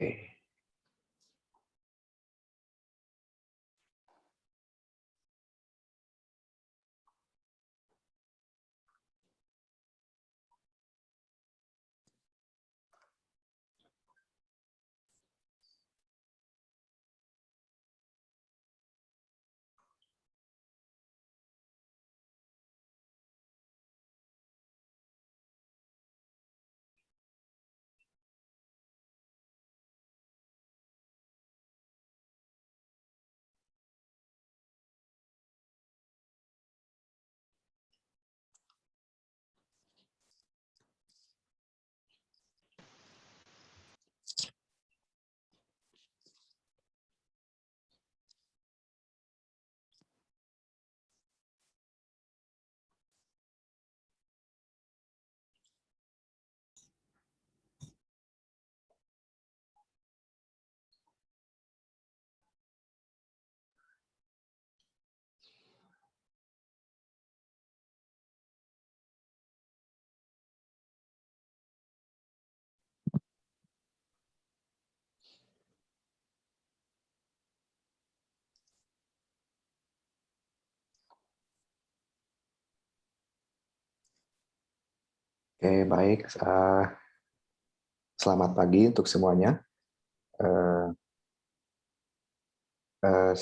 Oke. Oke, baik. Selamat pagi untuk semuanya. Eh, eh,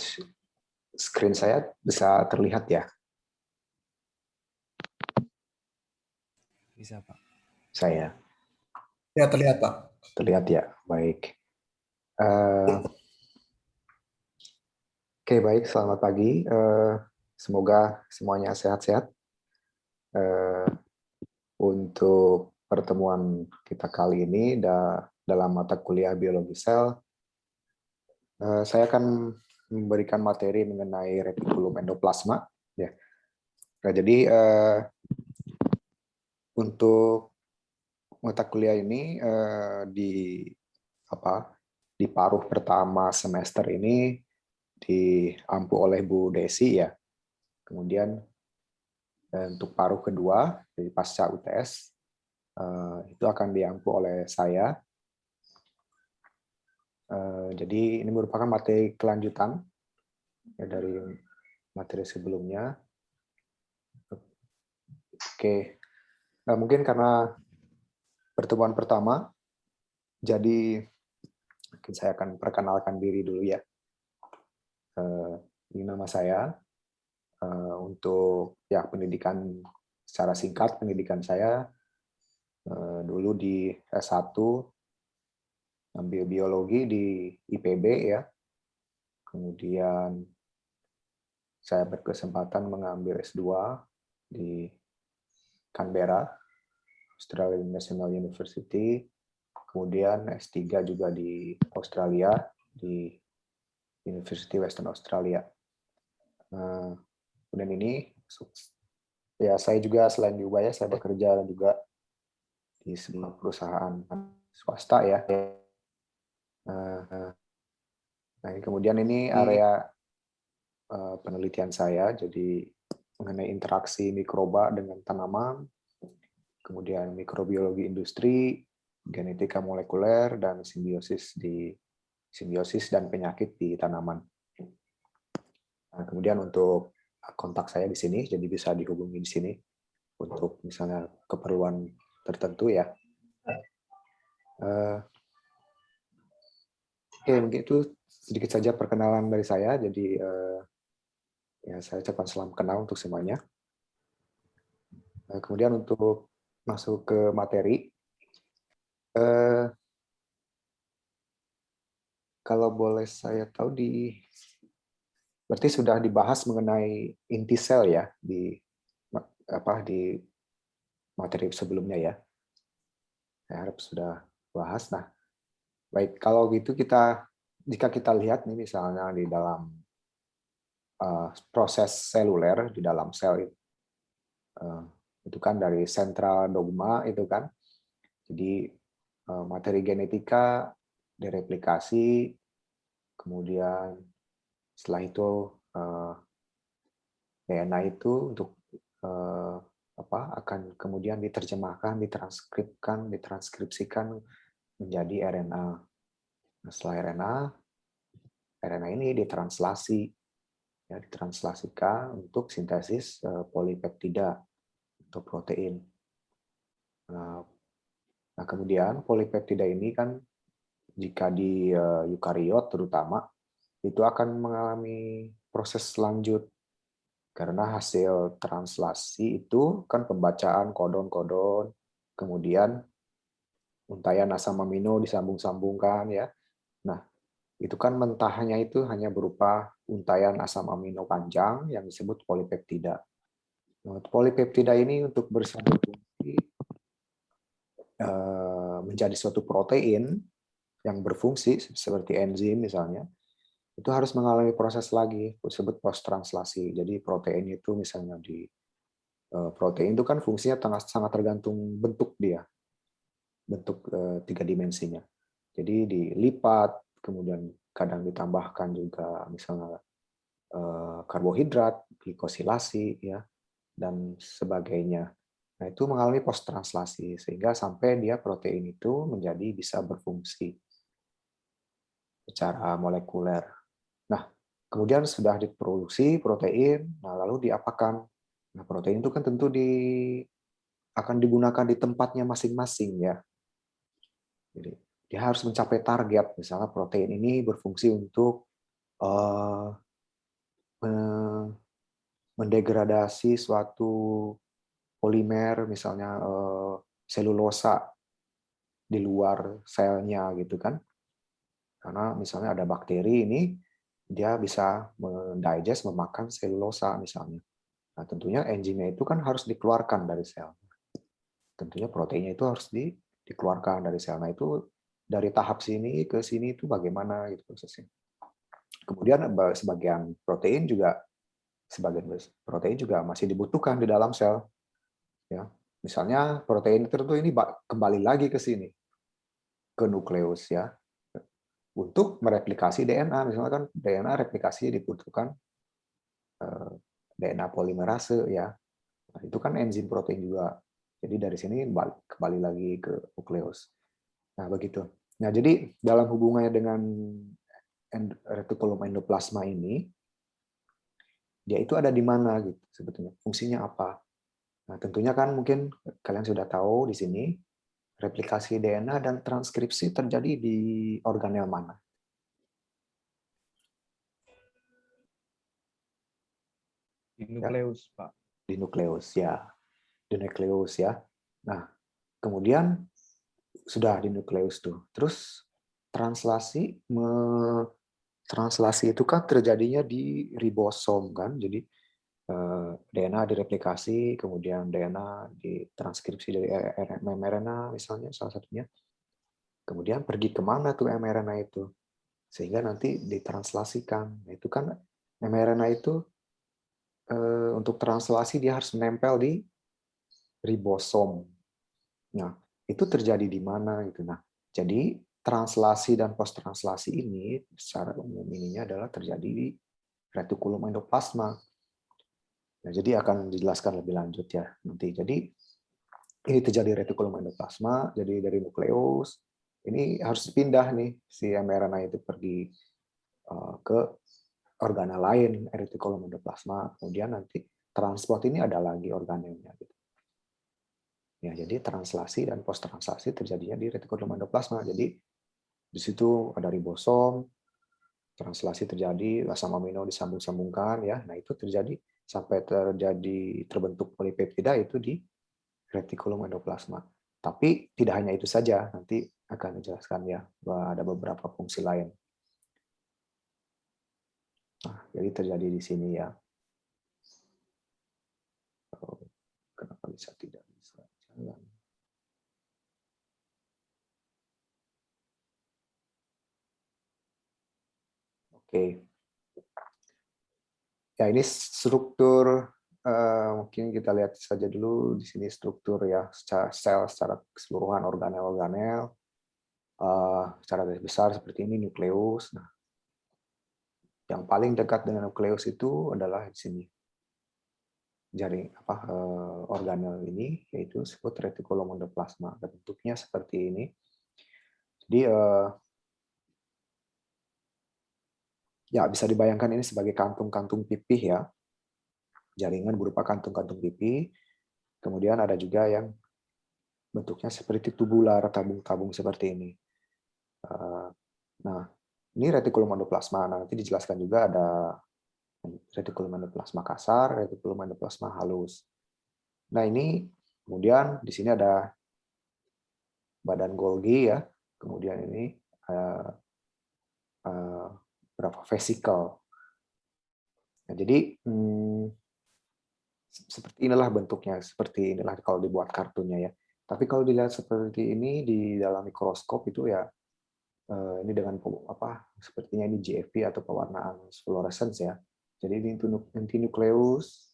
Screen saya bisa terlihat ya? Bisa, Pak. Saya Ya, terlihat, Pak. terlihat ya. Baik. Eh, Oke, baik. Selamat pagi. Semoga semuanya sehat-sehat. Untuk pertemuan kita kali ini dalam mata kuliah biologi sel, saya akan memberikan materi mengenai retikulum endoplasma. Ya. Nah, jadi untuk mata kuliah ini di paruh pertama semester ini diampu oleh Bu Desi ya. Kemudian untuk paruh kedua dari pasca UTS itu akan diampu oleh saya. Jadi ini merupakan materi kelanjutan ya, dari materi sebelumnya. Oke, mungkin karena pertemuan pertama, jadi mungkin saya akan perkenalkan diri dulu ya. Ini nama saya. Untuk ya pendidikan secara singkat, pendidikan saya dulu di S1 ambil biologi di IPB ya. Kemudian saya berkesempatan mengambil S2 di Canberra, Australian National University. Kemudian S3 juga di Australia, di University Western Australia. Kemudian ini ya saya juga selain di UBA saya bekerja juga di sebuah perusahaan swasta ya. Nah, kemudian ini area penelitian saya, jadi mengenai interaksi mikroba dengan tanaman, kemudian mikrobiologi industri, genetika molekuler, dan simbiosis dan penyakit di tanaman. Nah, kemudian untuk kontak saya di sini, jadi bisa dihubungi di sini untuk misalnya keperluan tertentu ya. Oke, mungkin itu sedikit saja perkenalan dari saya. Jadi ya saya ucapkan salam kenal untuk semuanya. Kemudian untuk masuk ke materi, kalau boleh saya tahu berarti sudah dibahas mengenai inti sel ya di materi sebelumnya ya. Saya harap sudah bahas. Nah, baik kalau gitu jika kita lihat nih misalnya di dalam proses seluler di dalam sel itu kan dari sentral dogma itu kan. Jadi materi genetika direplikasi, kemudian setelah itu DNA itu untuk akan kemudian diterjemahkan, ditranskripsikan menjadi RNA. Nah, setelah RNA ini ditranslasi, ya, ditranslasikan untuk sintesis polipeptida atau protein. Nah, kemudian polipeptida ini kan jika di eukariot terutama itu akan mengalami proses lanjut karena hasil translasi itu kan pembacaan kodon-kodon, kemudian untaian asam amino disambung-sambungkan ya. Nah, itu kan mentahnya itu hanya berupa untaian asam amino panjang yang disebut polipeptida. Nah, polipeptida ini untuk bersatu fungsi menjadi suatu protein yang berfungsi seperti enzim misalnya, itu harus mengalami proses lagi disebut post translasi. Jadi protein itu misalnya di protein itu kan fungsinya sangat tergantung bentuk dia, bentuk tiga dimensinya. Jadi dilipat, kemudian kadang ditambahkan juga misalnya karbohidrat, glikosilasi ya dan sebagainya. Nah, itu mengalami post translasi sehingga sampai dia protein itu menjadi bisa berfungsi secara molekuler. Nah, kemudian sudah diproduksi protein, nah lalu diapakan? Nah, protein itu kan tentu akan digunakan di tempatnya masing-masing ya. Jadi dia harus mencapai target, misalnya protein ini berfungsi untuk mendegradasi suatu polimer, misalnya selulosa di luar selnya gitu kan. Karena misalnya ada bakteri ini, dia bisa mendigest, memakan selulosa misalnya. Nah, tentunya enzimnya itu kan harus dikeluarkan dari sel. Tentunya proteinnya itu harus dikeluarkan dari sel. Nah, itu dari tahap sini ke sini itu bagaimana gitu prosesnya. Kemudian sebagian protein juga masih dibutuhkan di dalam sel. Ya, misalnya protein tertentu ini kembali lagi ke sini, ke nukleus ya, untuk mereplikasi DNA. Misalnya kan DNA replikasinya dibutuhkan DNA polimerase ya. Nah, itu kan enzim protein juga. Jadi dari sini kembali lagi ke nukleus. Nah, begitu. Nah, jadi dalam hubungannya dengan retikulum endoplasma ini, dia itu ada di mana gitu sebetulnya? Fungsinya apa? Nah, tentunya kan mungkin kalian sudah tahu di sini replikasi DNA dan transkripsi terjadi di organel mana? Di Ya, nukleus, Pak. di nukleus ya. Di nukleus ya. Nah, kemudian sudah di nukleus tuh. Terus translasi itu kan terjadinya di ribosom kan. Jadi DNA direplikasi, kemudian DNA ditranskripsi dari mRNA misalnya salah satunya. Kemudian pergi kemana tuh mRNA itu? Sehingga nanti ditranslasikan. Nah, itu kan mRNA itu untuk translasi dia harus menempel di ribosom. Nah, itu terjadi di mana gitu. Nah, jadi translasi dan post translasi ini secara umum ininya adalah terjadi di retikulum endoplasma. Nah, jadi akan dijelaskan lebih lanjut ya nanti. Jadi ini terjadi retikulum endoplasma, jadi dari nukleus ini harus pindah nih si mRNA itu pergi ke organel lain retikulum endoplasma. Kemudian nanti transport ini ada lagi organelnya gitu. Ya, jadi translasi dan post translasi terjadinya di retikulum endoplasma. Jadi di situ ada ribosom, translasi terjadi, asam amino disambung-sambungkan ya. Nah, itu terjadi sampai terbentuk polipeptida itu di retikulum endoplasma. Tapi tidak hanya itu saja, nanti akan dijelaskan ya bahwa ada beberapa fungsi lain. Nah, jadi terjadi di sini ya. Kenapa bisa tidak bisa jalan? Oke. Ya, ini struktur mungkin kita lihat saja dulu di sini struktur ya secara sel secara keseluruhan organel-organel secara garis besar seperti ini nukleus. Nah, yang paling dekat dengan nukleus itu adalah di sini jaring organel ini yaitu disebut retikulum endoplasma. Bentuknya seperti ini. Jadi Ya, bisa dibayangkan ini sebagai kantung-kantung pipih ya. Jaringan berupa kantung-kantung pipih. Kemudian ada juga yang bentuknya seperti tubular, tabung-tabung seperti ini. Nah, ini retikulum endoplasma. Nah, nanti dijelaskan juga ada retikulum endoplasma kasar, retikulum endoplasma halus. Nah, ini kemudian di sini ada badan Golgi ya. Kemudian ini berapa vesikel. Nah, jadi seperti inilah bentuknya, seperti inilah kalau dibuat kartunnya ya. Tapi kalau dilihat seperti ini di dalam mikroskop itu ya ini dengan apa sepertinya ini GFP atau pewarnaan fluorescence ya. Jadi ini inti nukleus,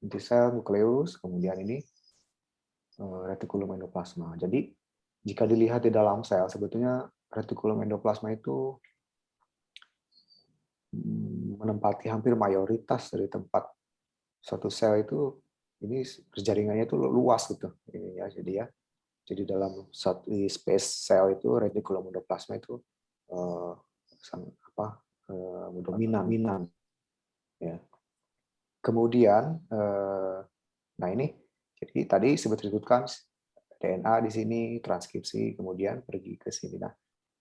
inti sel nukleus, kemudian ini retikulum endoplasma. Jadi jika dilihat di dalam sel sebetulnya retikulum endoplasma itu menempati hampir mayoritas dari tempat suatu sel itu, ini jaringannya itu luas gitu ini ya. Jadi dalam satu space sel itu retikulum endoplasma itu dominan ya. Kemudian nah ini jadi tadi disebutkan DNA di sini transkripsi kemudian pergi ke sini. Nah,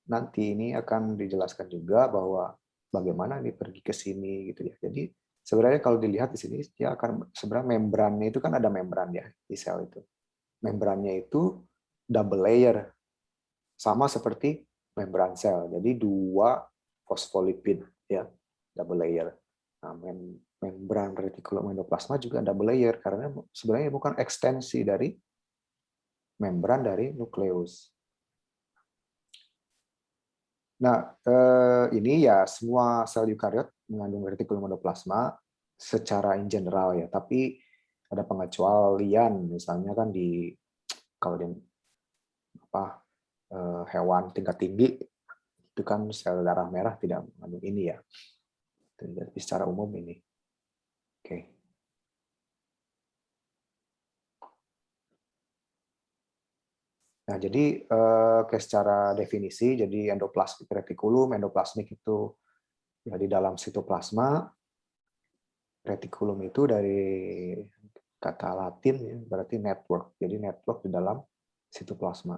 nanti ini akan dijelaskan juga bahwa bagaimana ini pergi ke sini gitu ya. Jadi sebenarnya kalau dilihat di sini dia akan sebenarnya membrannya itu kan ada membran ya di sel itu. Membrannya itu double layer sama seperti membran sel. Jadi dua fosfolipid ya, double layer. Nah, membran retikulum endoplasma juga double layer karena sebenarnya bukan ekstensi dari membran dari nukleus. Nah, ini ya semua sel eukariot mengandung retikulum endoplasma secara in general ya, tapi ada pengecualian misalnya kan di kalau di hewan tingkat tinggi itu kan sel darah merah tidak mengandung ini ya. Tapi secara umum ini. Oke. Nah, jadi secara definisi jadi endoplasmik retikulum, endoplasmik itu ya di dalam sitoplasma, retikulum itu dari kata Latin ya, berarti network. Jadi network di dalam sitoplasma.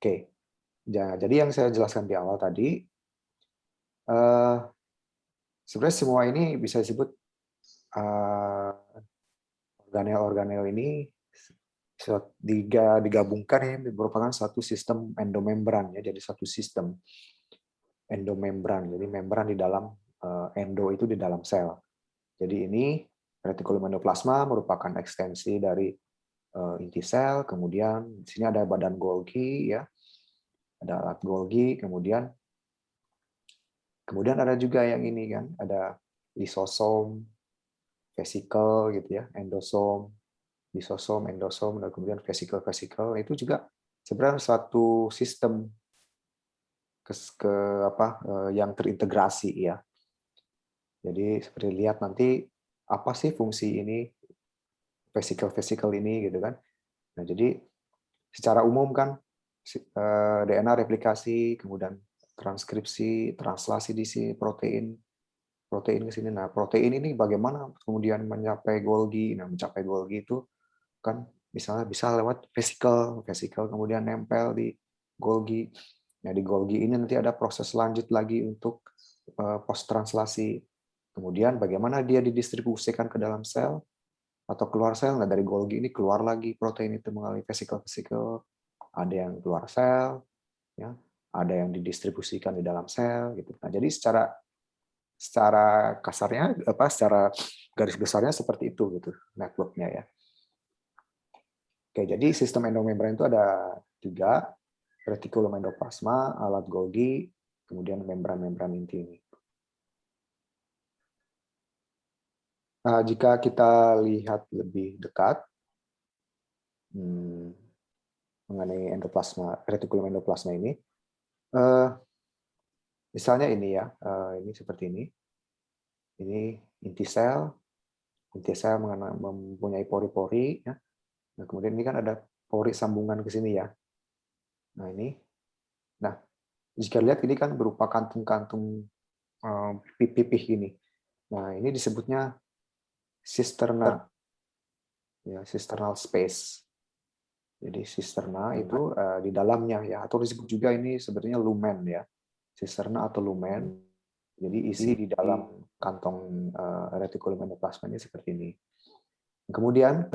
Oke. Jadi yang saya jelaskan di awal tadi, sebenarnya semua ini bisa disebut organel-organel ini digabungkan ya merupakan satu sistem endomembran ya, jadi satu sistem endomembran. Jadi membran di dalam endo itu di dalam sel. Jadi ini retikulum endoplasma merupakan ekstensi dari inti sel, kemudian di sini ada badan Golgi ya. Ada alat Golgi, kemudian ada juga yang ini kan, ada lisosom, vesikel gitu ya, endosom, lisosom, endosom, dan kemudian vesikel-vesikel itu juga sebenarnya satu sistem yang terintegrasi ya. Jadi seperti lihat nanti apa sih fungsi ini vesikel-vesikel ini gitu kan. Nah, jadi secara umum kan DNA replikasi, kemudian transkripsi, translasi di sini protein ke sini. Nah, protein ini bagaimana kemudian mencapai Golgi? Nah, mencapai Golgi itu kan misalnya bisa lewat vesikel kemudian nempel di Golgi. Nah, di Golgi ini nanti ada proses lanjut lagi untuk post translasi. Kemudian bagaimana dia didistribusikan ke dalam sel atau keluar sel. Nah, dari Golgi ini keluar lagi protein itu melalui vesikel-vesikel. Ada yang keluar sel, ya, ada yang didistribusikan di dalam sel gitu. Nah, jadi secara kasarnya secara garis besarnya seperti itu gitu networknya ya. Oke, jadi sistem endomembran itu ada 3, retikulum endoplasma, alat Golgi, kemudian membran-membran inti ini. Nah, jika kita lihat lebih dekat mengenai endoplasma, retikulum endoplasma ini, misalnya ini ya, ini seperti ini. Ini inti sel mempunyai pori-pori, ya. Nah, kemudian ini kan ada pori sambungan ke sini ya. Nah, ini. Nah, jika lihat ini kan berupa kantung-kantung pipih gini. Nah, ini disebutnya sisterna, ya, cisternal space. Jadi sisterna itu di dalamnya ya, atau disebut juga ini sebenarnya lumen ya, sisterna atau lumen. Jadi isi di dalam kantong retikulum endoplasma ini seperti ini. Kemudian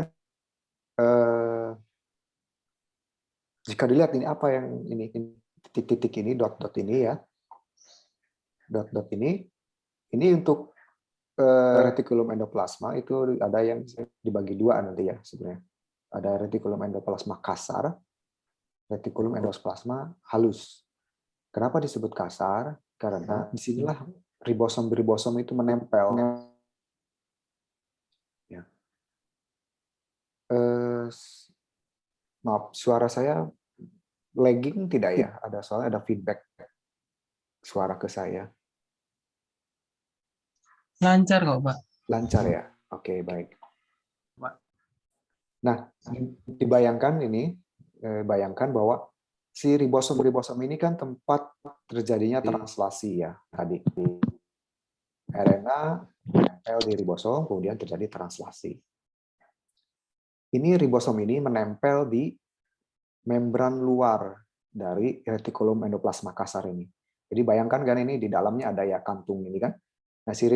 jika dilihat ini apa yang ini titik-titik ini, dot-dot ini ya, dot-dot ini untuk retikulum endoplasma itu ada yang dibagi dua nanti ya sebenarnya. Ada retikulum endoplasma kasar, retikulum endoplasma halus. Kenapa disebut kasar? Karena disinilah ribosom itu menempel. Ya. Maaf, suara saya lagging tidak ya? Ada soalnya ada feedback suara ke saya. Lancar kok, Pak. Lancar ya? Oke, baik. Pak. Nah, dibayangkan ini, bayangkan bahwa si ribosom ini kan tempat terjadinya translasi ya tadi. RNA menempel di ribosom, kemudian terjadi translasi. Ini ribosom ini menempel di membran luar dari retikulum endoplasma kasar ini. Jadi bayangkan kan ini di dalamnya ada ya kantung ini kan. Nah, si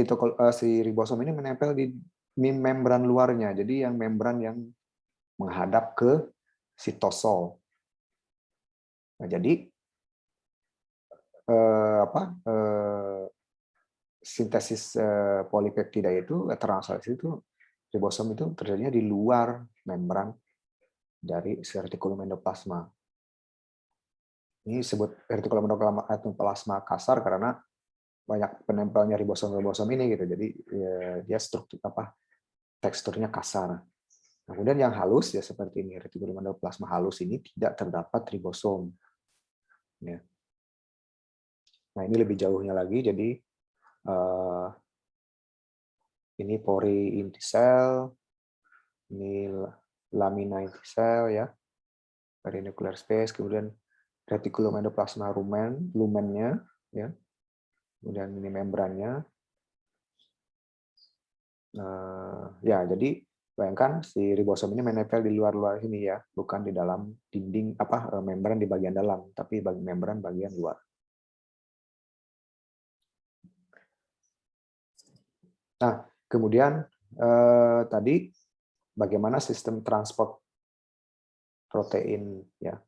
ribosom ini menempel di membran luarnya. Jadi yang membran yang menghadap ke sitosol. Nah, jadi sintesis polipeptida itu translasi itu ribosom itu terjadinya di luar membran dari retikulum endoplasma. Ini disebut retikulum endoplasma kasar karena banyak penempelnya ribosom ini gitu. Jadi dia struktur teksturnya kasar. Nah, kemudian yang halus ya seperti ini, retikulum endoplasma halus ini tidak terdapat ribosom. Ya. Nah, ini lebih jauhnya lagi, jadi ini pori inti sel, ini lamina inti sel ya, perinuclear space, kemudian retikulum endoplasma lumennya ya, kemudian ini membrannya. Ya, jadi bayangkan si ribosom ini menempel di luar-luar sini ya, bukan di dalam dinding membran di bagian dalam, tapi membran bagian luar. Nah, kemudian tadi bagaimana sistem transport protein ya.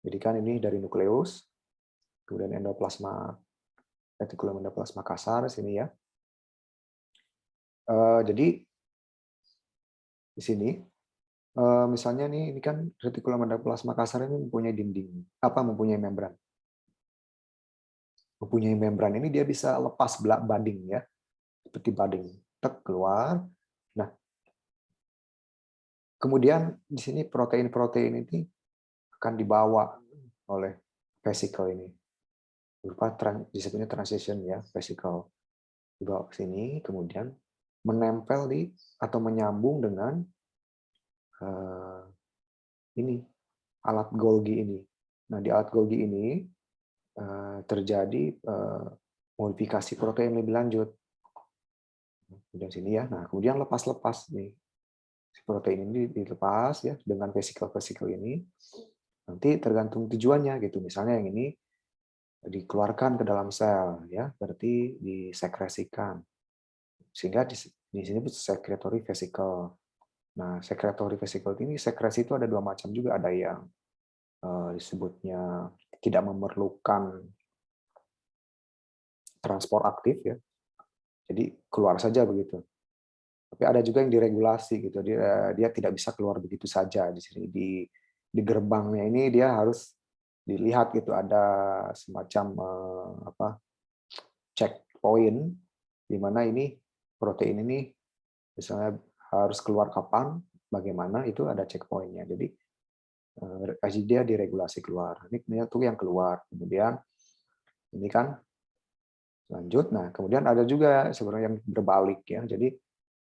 Jadi kan ini dari nukleus, kemudian endoplasma, retikulum endoplasma kasar sini ya. Jadi di sini misalnya ini kan retikulum endoplasma kasar ini mempunyai mempunyai membran. Mempunyai membran ini dia bisa lepas banding ya. Seperti banding, tek keluar. Nah, kemudian di sini protein-protein ini akan dibawa oleh vesicle ini. Berupa disebutnya transition ya, vesicle. Dibawa ke sini, kemudian menempel atau menyambung dengan ini alat Golgi ini. Nah, di alat Golgi ini terjadi modifikasi protein lebih lanjut. Kemudian sini ya. Nah, kemudian lepas-lepas nih. Si protein ini dilepas ya dengan vesikel-vesikel ini. Nanti tergantung tujuannya gitu. Misalnya yang ini dikeluarkan ke dalam sel ya, berarti disekresikan. Sehingga di sini secretory vesicle. Nah, secretory vesicle ini sekresi itu ada dua macam juga, ada yang disebutnya tidak memerlukan transport aktif ya. Jadi keluar saja begitu. Tapi ada juga yang diregulasi gitu. Dia tidak bisa keluar begitu saja di sini di gerbangnya ini dia harus dilihat gitu ada semacam checkpoint di mana ini protein ini misalnya harus keluar kapan, bagaimana itu ada checkpointnya. Jadi dia diregulasi keluar. Ini tuh yang keluar. Kemudian ini kan lanjut. Nah, kemudian ada juga sebenarnya yang berbalik ya. Jadi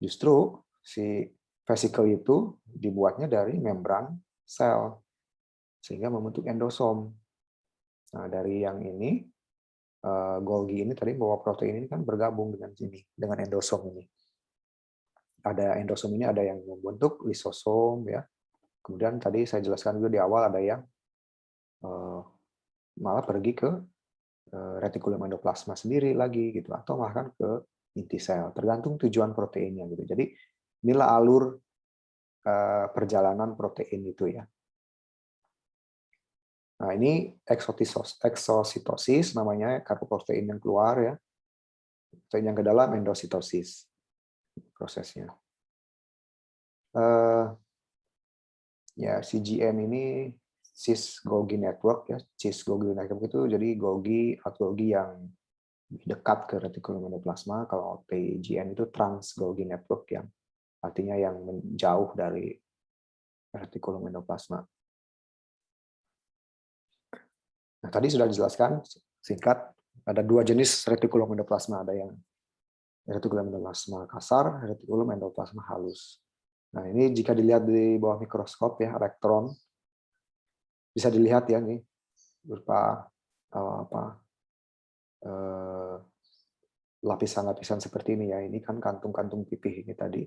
justru si vesicle itu dibuatnya dari membran sel sehingga membentuk endosom. Nah, dari yang ini, Golgi ini tadi bahwa protein ini kan bergabung dengan endosom ini. Ada endosom ini, ada yang membentuk lisosom ya. Kemudian tadi saya jelaskan juga di awal ada yang malah pergi ke retikulum endoplasma sendiri lagi gitu, atau bahkan ke inti sel, tergantung tujuan proteinnya gitu. Jadi inilah alur perjalanan protein itu ya. Nah, ini eksositosis namanya, karena protein yang keluar ya. Protein yang ke dalam endositosis prosesnya. Ya, CGN ini cis Golgi network ya. Cis Golgi network itu jadi Golgi yang dekat ke retikulum endoplasma. Kalau TGN itu trans Golgi network yang artinya yang menjauh dari retikulum endoplasma. Nah, tadi sudah dijelaskan singkat, ada dua jenis retikulum endoplasma, ada yang retikulum endoplasma kasar, retikulum endoplasma halus. Nah, ini jika dilihat di bawah mikroskop ya, elektron, bisa dilihat ya nih berupa lapisan-lapisan seperti ini ya. Ini kan kantung-kantung pipih ini tadi.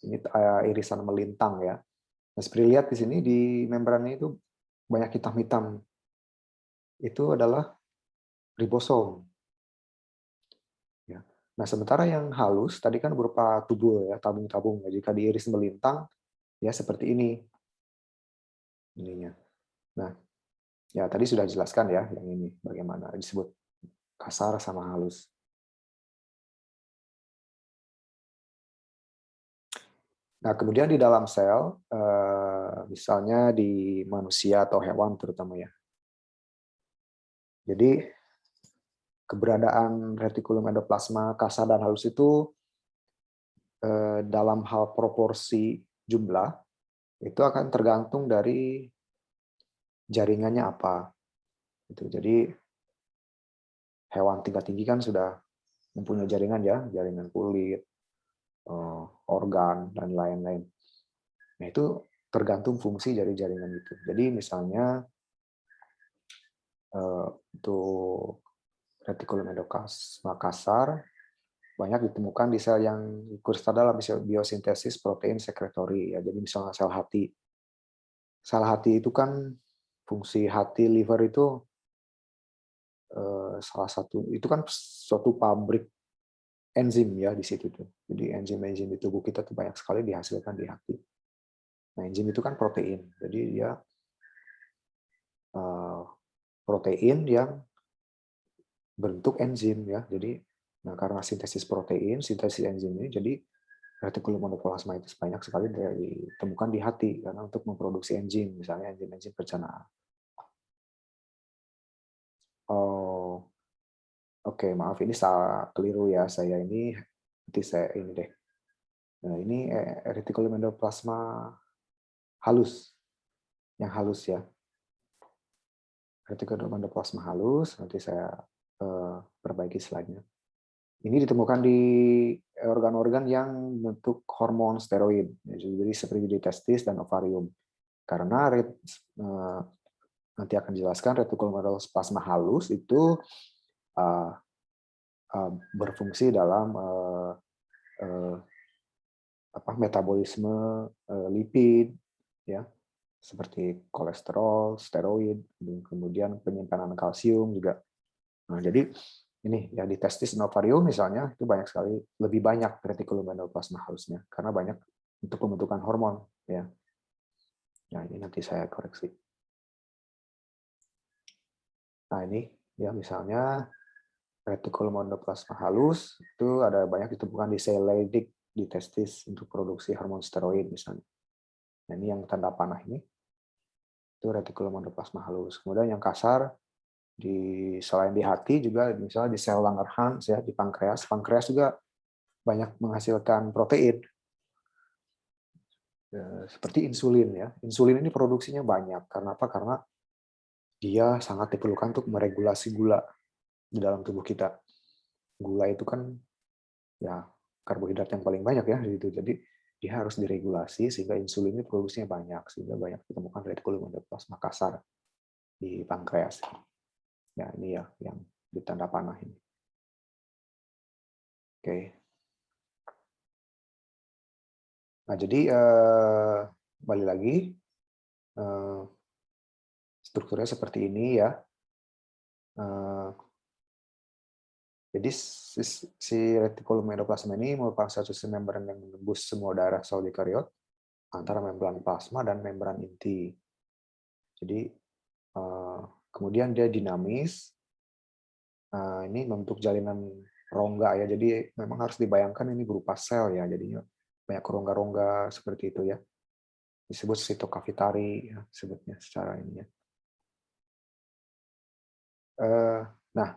Ini irisan melintang ya. Nah, seperti lihat di sini di membrannya itu banyak hitam-hitam. Itu adalah ribosom. Ya. Nah, sementara yang halus tadi kan berupa tubul ya, tabung-tabung. Jika diiris melintang ya seperti ini ininya. Nah, ya tadi sudah dijelaskan ya yang ini bagaimana disebut kasar sama halus. Nah, kemudian di dalam sel, misalnya di manusia atau hewan terutama ya. Jadi keberadaan retikulum endoplasma kasar dan halus itu dalam hal proporsi jumlah itu akan tergantung dari jaringannya apa. Jadi hewan tingkat tinggi kan sudah mempunyai jaringan ya, jaringan kulit, organ dan lain-lain. Nah, itu tergantung fungsi dari jaringan itu. Jadi misalnya untuk retikulum endoplasma kasar banyak ditemukan di sel yang ikut dalam biosintesis protein sekretori ya. Jadi misalnya sel hati. Sel hati itu kan fungsi hati liver itu salah satu itu kan suatu pabrik enzim ya di situ tuh. Jadi enzim-enzim di tubuh kita tuh banyak sekali dihasilkan di hati. Nah, enzim itu kan protein. Jadi dia protein yang bentuk enzim ya. Jadi nah karena sintesis protein, sintesis enzim ini jadi retikulum endoplasma itu banyak sekali ditemukan di hati karena untuk memproduksi enzim, misalnya enzim-enzim pencernaan. Oh, oke, maaf ini salah keliru ya saya ini. Nanti saya ini deh. Nah, ini retikulum endoplasma halus, yang halus ya. Retikulum endoplasma halus, nanti saya perbaiki slide-nya. Ini ditemukan di organ-organ yang bentuk hormon steroid, jadi seperti di testis dan ovarium. Karena nanti akan dijelaskan retikulum endoplasma halus itu berfungsi dalam metabolisme lipid, ya, seperti kolesterol, steroid, kemudian penyimpanan kalsium juga. Nah, jadi ini ya di testis dan ovarium misalnya itu banyak sekali, lebih banyak retikulum endoplasma halusnya karena banyak untuk pembentukan hormon ya. Nah, ini nanti saya koreksi. Nah, ini ya misalnya retikulum endoplasma halus itu ada banyak ditemukan di sel Leydig di testis untuk produksi hormon steroid misalnya. Nah, ini yang tanda panah ini itu retikulum endoplasma halus. Kemudian yang kasar selain di hati juga misalnya di sel Langerhans ya, di pankreas. Pankreas juga banyak menghasilkan protein seperti insulin ya. Insulin ini produksinya banyak karena apa? Karena dia sangat diperlukan untuk meregulasi gula di dalam tubuh kita. Gula itu kan ya karbohidrat yang paling banyak ya gitu. Jadi dia harus diregulasi sehingga insulin ini produksinya banyak sehingga banyak ditemukan retikulum endoplasma kasar di pankreas. Ya, ini ya yang ditanda panah ini. Oke. Nah, jadi kembali lagi strukturnya seperti ini ya. Jadi si retikulum endoplasma ini merupakan satu sistem membran yang menembus semua daerah sel eukariot antara membran plasma dan membran inti. Jadi kemudian dia dinamis. Ini membentuk jalinan rongga ya. Jadi memang harus dibayangkan ini berupa sel ya. Jadinya banyak rongga-rongga seperti itu ya. Disebut sitokavitari ya, sebutnya secara ini ya. Nah,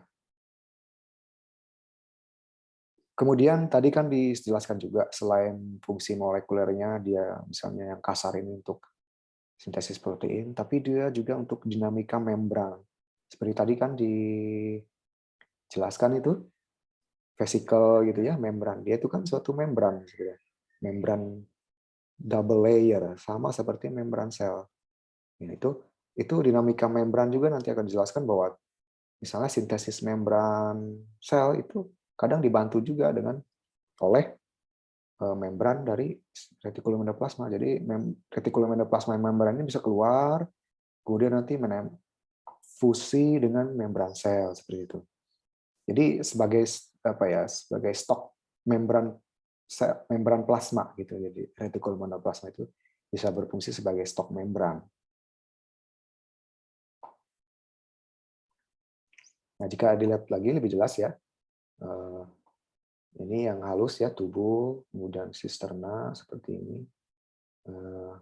kemudian tadi kan dijelaskan juga selain fungsi molekulernya dia misalnya yang kasar ini untuk sintesis protein, tapi dia juga untuk dinamika membran. Seperti tadi kan dijelaskan itu vesikel gitu ya, membran. Dia itu kan suatu membran sebenarnya. Membran double layer sama seperti membran sel. Ya, itu dinamika membran juga nanti akan dijelaskan bahwa misalnya sintesis membran sel itu kadang dibantu juga oleh membran dari retikulum endoplasma. Jadi retikulum endoplasma membran ini bisa keluar, kemudian nanti fusi dengan membran sel seperti itu. Jadi sebagai stok membran plasma gitu. Jadi retikulum endoplasma itu bisa berfungsi sebagai stok membran. Nah, jika dilihat lagi lebih jelas ya, ini yang halus ya, tubuh, kemudian sisterna seperti ini.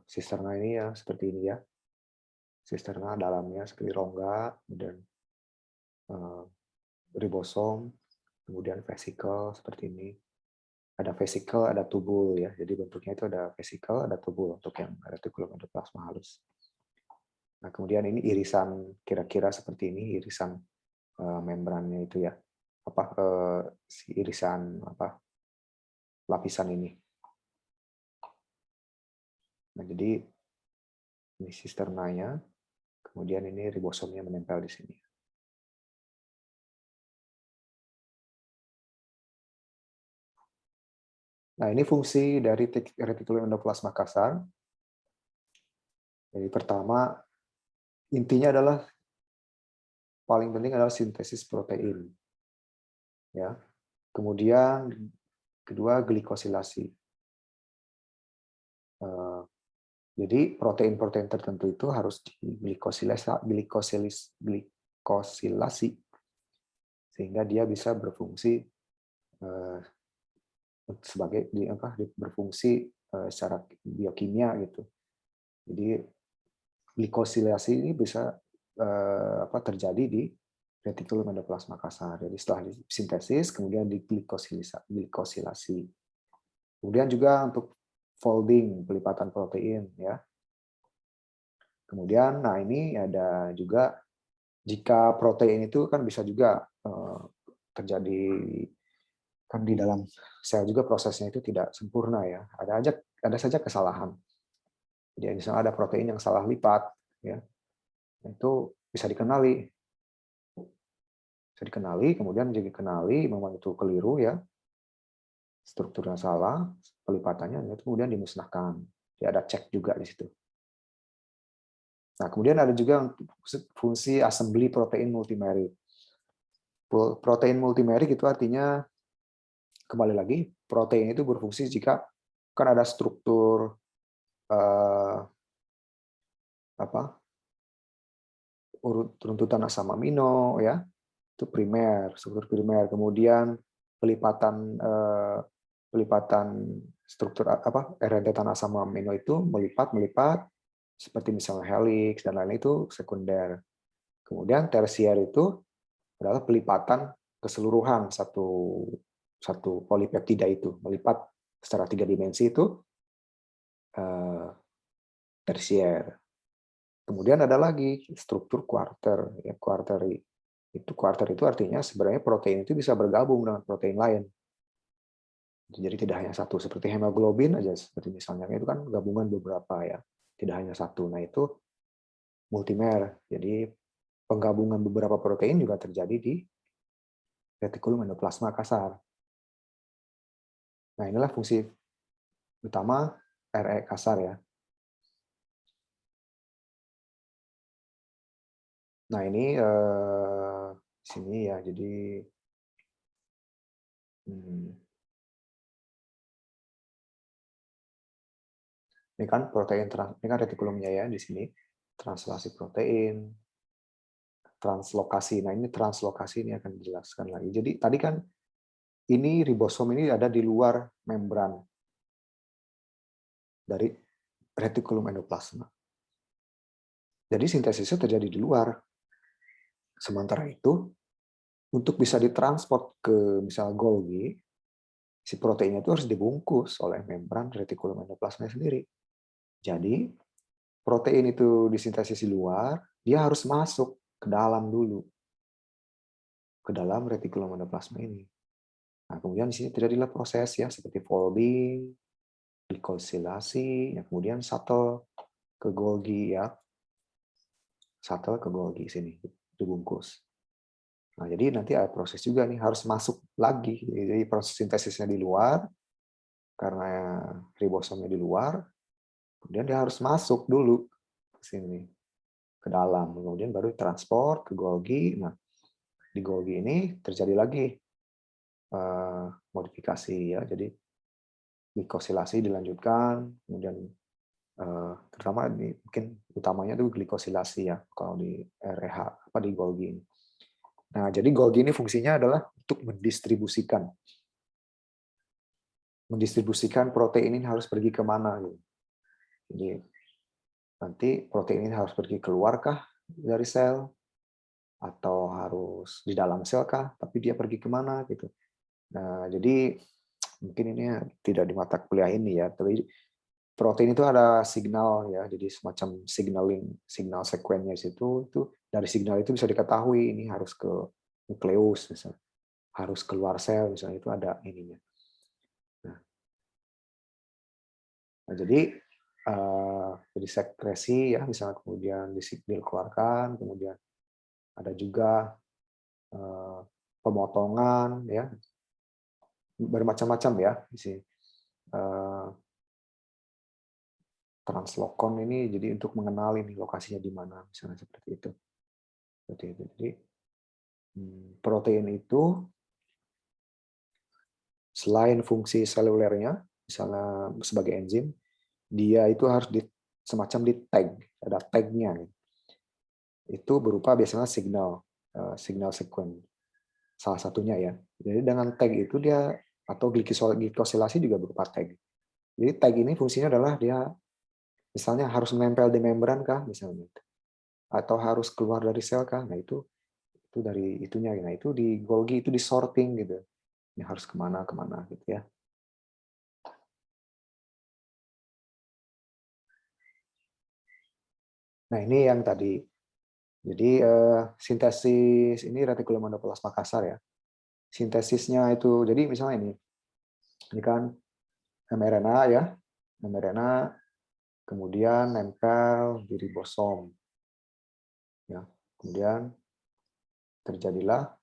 Sisterna ini ya seperti ini ya. Sisterna dalamnya seperti rongga, kemudian ribosom, kemudian vesikel seperti ini. Ada vesikel, ada tubul ya. Jadi bentuknya itu ada vesikel, ada tubul untuk yang retikulum endoplasma halus. Nah, kemudian ini irisan kira-kira seperti ini, irisan membrannya itu ya. Si irisan lapisan ini. Nah, jadi ini sisternanya, kemudian ini ribosomnya menempel di sini. Nah, ini fungsi dari retikulum endoplasma kasar. Jadi pertama, intinya adalah paling penting adalah sintesis protein. Ya. Kemudian kedua glikosilasi. Jadi protein-protein tertentu itu harus glikosilasi sehingga dia bisa berfungsi sebagai berfungsi secara biokimia gitu. Jadi glikosilasi ini bisa terjadi di retikulum endoplasma kasar. Jadi setelah disintesis kemudian diglykosilasi. Kemudian juga untuk folding, pelipatan protein ya. Kemudian nah ini ada juga jika protein itu kan bisa juga terjadi kan di dalam sel juga prosesnya itu tidak sempurna ya. Ada saja kesalahan. Jadi misalnya ada protein yang salah lipat ya. Itu bisa dikenali. Kemudian jadi kenali memang itu keliru ya. Strukturnya salah, pelipatannya itu kemudian dimusnahkan. Jadi ada cek juga di situ. Nah, kemudian ada juga fungsi assembly protein multimerik. Protein multimerik itu artinya kembali lagi protein itu berfungsi jika kan ada struktur runtutan asam amino ya, itu primer, struktur primer. Kemudian pelipatan struktur rentetan asam amino itu melipat seperti misalnya helix dan lain-lain itu sekunder. Kemudian tersier itu adalah pelipatan keseluruhan satu polipeptida itu, melipat secara 3 dimensi itu tersier. Kemudian ada lagi struktur quarter, ya quarteri. Quarter itu artinya sebenarnya protein itu bisa bergabung dengan protein lain. Jadi tidak hanya satu, seperti hemoglobin aja, seperti misalnya itu kan gabungan beberapa ya, tidak hanya satu. Nah itu multimer. Jadi penggabungan beberapa protein juga terjadi di retikulum endoplasma kasar. Nah, inilah fungsi utama RE kasar ya. Nah, ini sini ya, jadi ini kan protein, ini kan retikulumnya ya di sini, translasi protein, translokasi. Nah, ini translokasi ini akan dijelaskan lagi. Jadi tadi kan ini ribosom ini ada di luar membran dari retikulum endoplasma. Jadi sintesisnya terjadi di luar. Sementara itu, untuk bisa ditransport ke misalnya Golgi, si proteinnya itu harus dibungkus oleh membran retikulum endoplasma sendiri. Jadi, protein itu disintesis di luar, dia harus masuk ke dalam dulu, ke dalam retikulum endoplasma ini. Nah, kemudian di sini terjadilah proses ya seperti folding, glikosilasi, ya, kemudian shuttle ke Golgi ya, shuttle ke Golgi sini dibungkus. Nah, jadi nanti ada proses juga nih harus masuk lagi. Jadi proses sintesisnya di luar karena ribosomnya di luar, kemudian dia harus masuk dulu ke sini ke dalam, kemudian baru transport ke Golgi. Nah, di Golgi ini terjadi lagi modifikasi ya. Jadi glikosilasi dilanjutkan, kemudian terutama mungkin utamanya itu glikosilasi ya kalau di RH apa di Golgi ini. Nah, jadi Golgi ini fungsinya adalah untuk mendistribusikan protein ini harus pergi kemana. Gitu. Jadi nanti protein ini harus pergi keluarkah dari sel atau harus di dalam sel kah? Tapi dia pergi kemana gitu. Nah, jadi mungkin ini tidak di mata kuliah ini ya, tapi protein itu ada signal ya, jadi semacam signal sekuennya itu dari signal itu bisa diketahui ini harus ke nukleus misalnya, harus keluar sel misalnya, itu ada ininya. Nah, jadi sekresi ya misalnya, kemudian dikeluarkan, kemudian ada juga pemotongan ya, bermacam-macam ya di sini. Translokon ini jadi untuk mengenali nih lokasinya di mana misalnya seperti itu. Seperti itu. Jadi protein itu selain fungsi selulernya misalnya sebagai enzim, dia itu harus semacam di tag, ada tagnya. Itu berupa biasanya signal sekuen salah satunya ya. Jadi dengan tag itu dia atau glikosilasi juga berupa tag. Jadi tag ini fungsinya adalah dia misalnya harus menempel di membran kah misalnya, atau harus keluar dari sel kah. Nah itu dari itunya. Nah itu di Golgi itu di sorting gitu. Ini harus kemana gitu ya. Nah ini yang tadi. Jadi sintesis ini retikulum endoplasma kasar ya. Sintesisnya itu jadi misalnya ini kan mRNA ya, mRNA kemudian nempel di ribosom, ya, kemudian terjadilah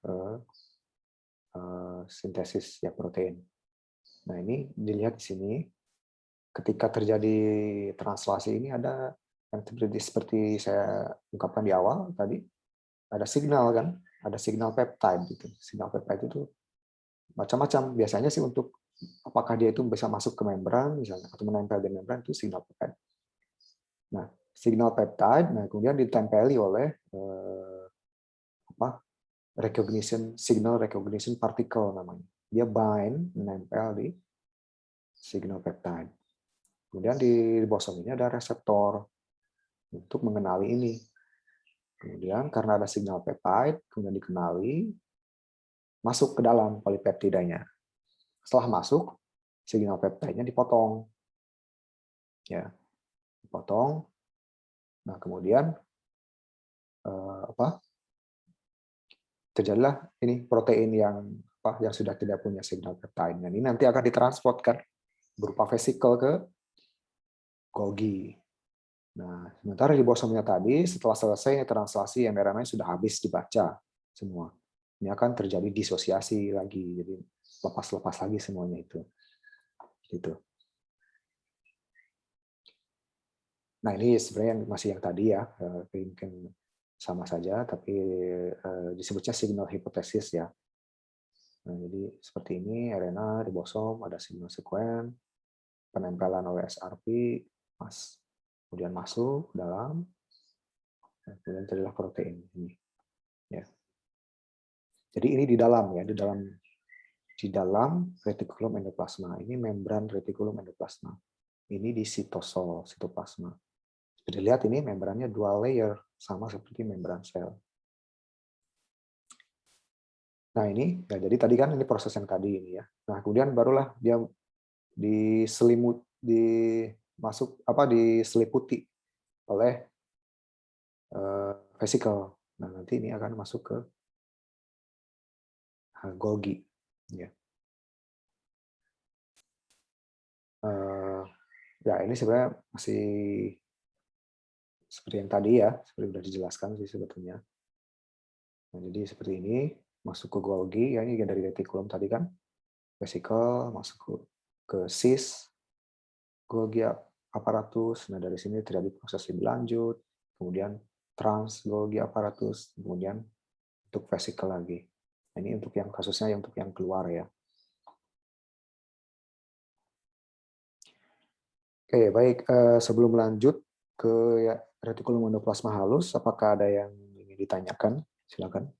sintesis ya protein. Nah ini dilihat di sini, ketika terjadi translasi ini ada yang seperti saya ungkapkan di awal tadi, ada signal kan, ada signal peptide gitu. Signal peptide itu macam-macam. Biasanya sih untuk apakah dia itu bisa masuk ke membran misalnya atau menempel di membran itu signal peptide. Nah, signal peptide, nah kemudian ditempeli oleh signal recognition particle namanya. Dia bind, menempel di signal peptide. Kemudian di ribosom ini ada reseptor untuk mengenali ini. Kemudian karena ada signal peptide, kemudian dikenali, masuk ke dalam polipeptidanya. Setelah masuk, signal peptidenya dipotong. Ya, dipotong. Nah, kemudian terjadilah ini protein yang sudah tidak punya signal peptide. Nah, ini nanti akan ditransportkan berupa vesikel ke Golgi. Nah, sementara ribosomnya tadi, setelah selesai translasi mRNA sudah habis dibaca semua. Ini akan terjadi disosiasi lagi, jadi lepas-lepas lagi semuanya itu. Gitu. Nah, ini sebenarnya masih yang tadi ya, mungkin sama saja, tapi disebutnya signal hipotesis ya. Nah, jadi seperti ini, RNA, ribosom, ada signal sekuen, penempelan oleh SRP, kemudian masuk ke dalam, kemudian terjadilah protein ini. Ya. Jadi ini di dalam ya, di dalam retikulum endoplasma. Ini membran retikulum endoplasma. Ini di sitosol, sitoplasma. Bisa dilihat ini membrannya dual layer, sama seperti membran sel. Nah ini, ya, jadi tadi kan ini proses yang tadi ini ya. Nah kemudian barulah dia diseliputi oleh vesicle. Nah nanti ini akan masuk ke Golgi. Ya. Ya ini sebenarnya masih seperti yang tadi ya, seperti sudah dijelaskan sih sebetulnya. Nah, jadi seperti ini, masuk ke Golgi, ya ini dari retikulum tadi kan, vesicle, masuk ke cis, Golgi apparatus, nah dari sini terjadi proses lebih lanjut, kemudian trans Golgi apparatus, kemudian untuk vesicle lagi. Nah, ini untuk yang kasusnya untuk yang keluar ya. Oke, baik. Sebelum lanjut ke ya, retikulum endoplasma halus, apakah ada yang ingin ditanyakan? Silakan.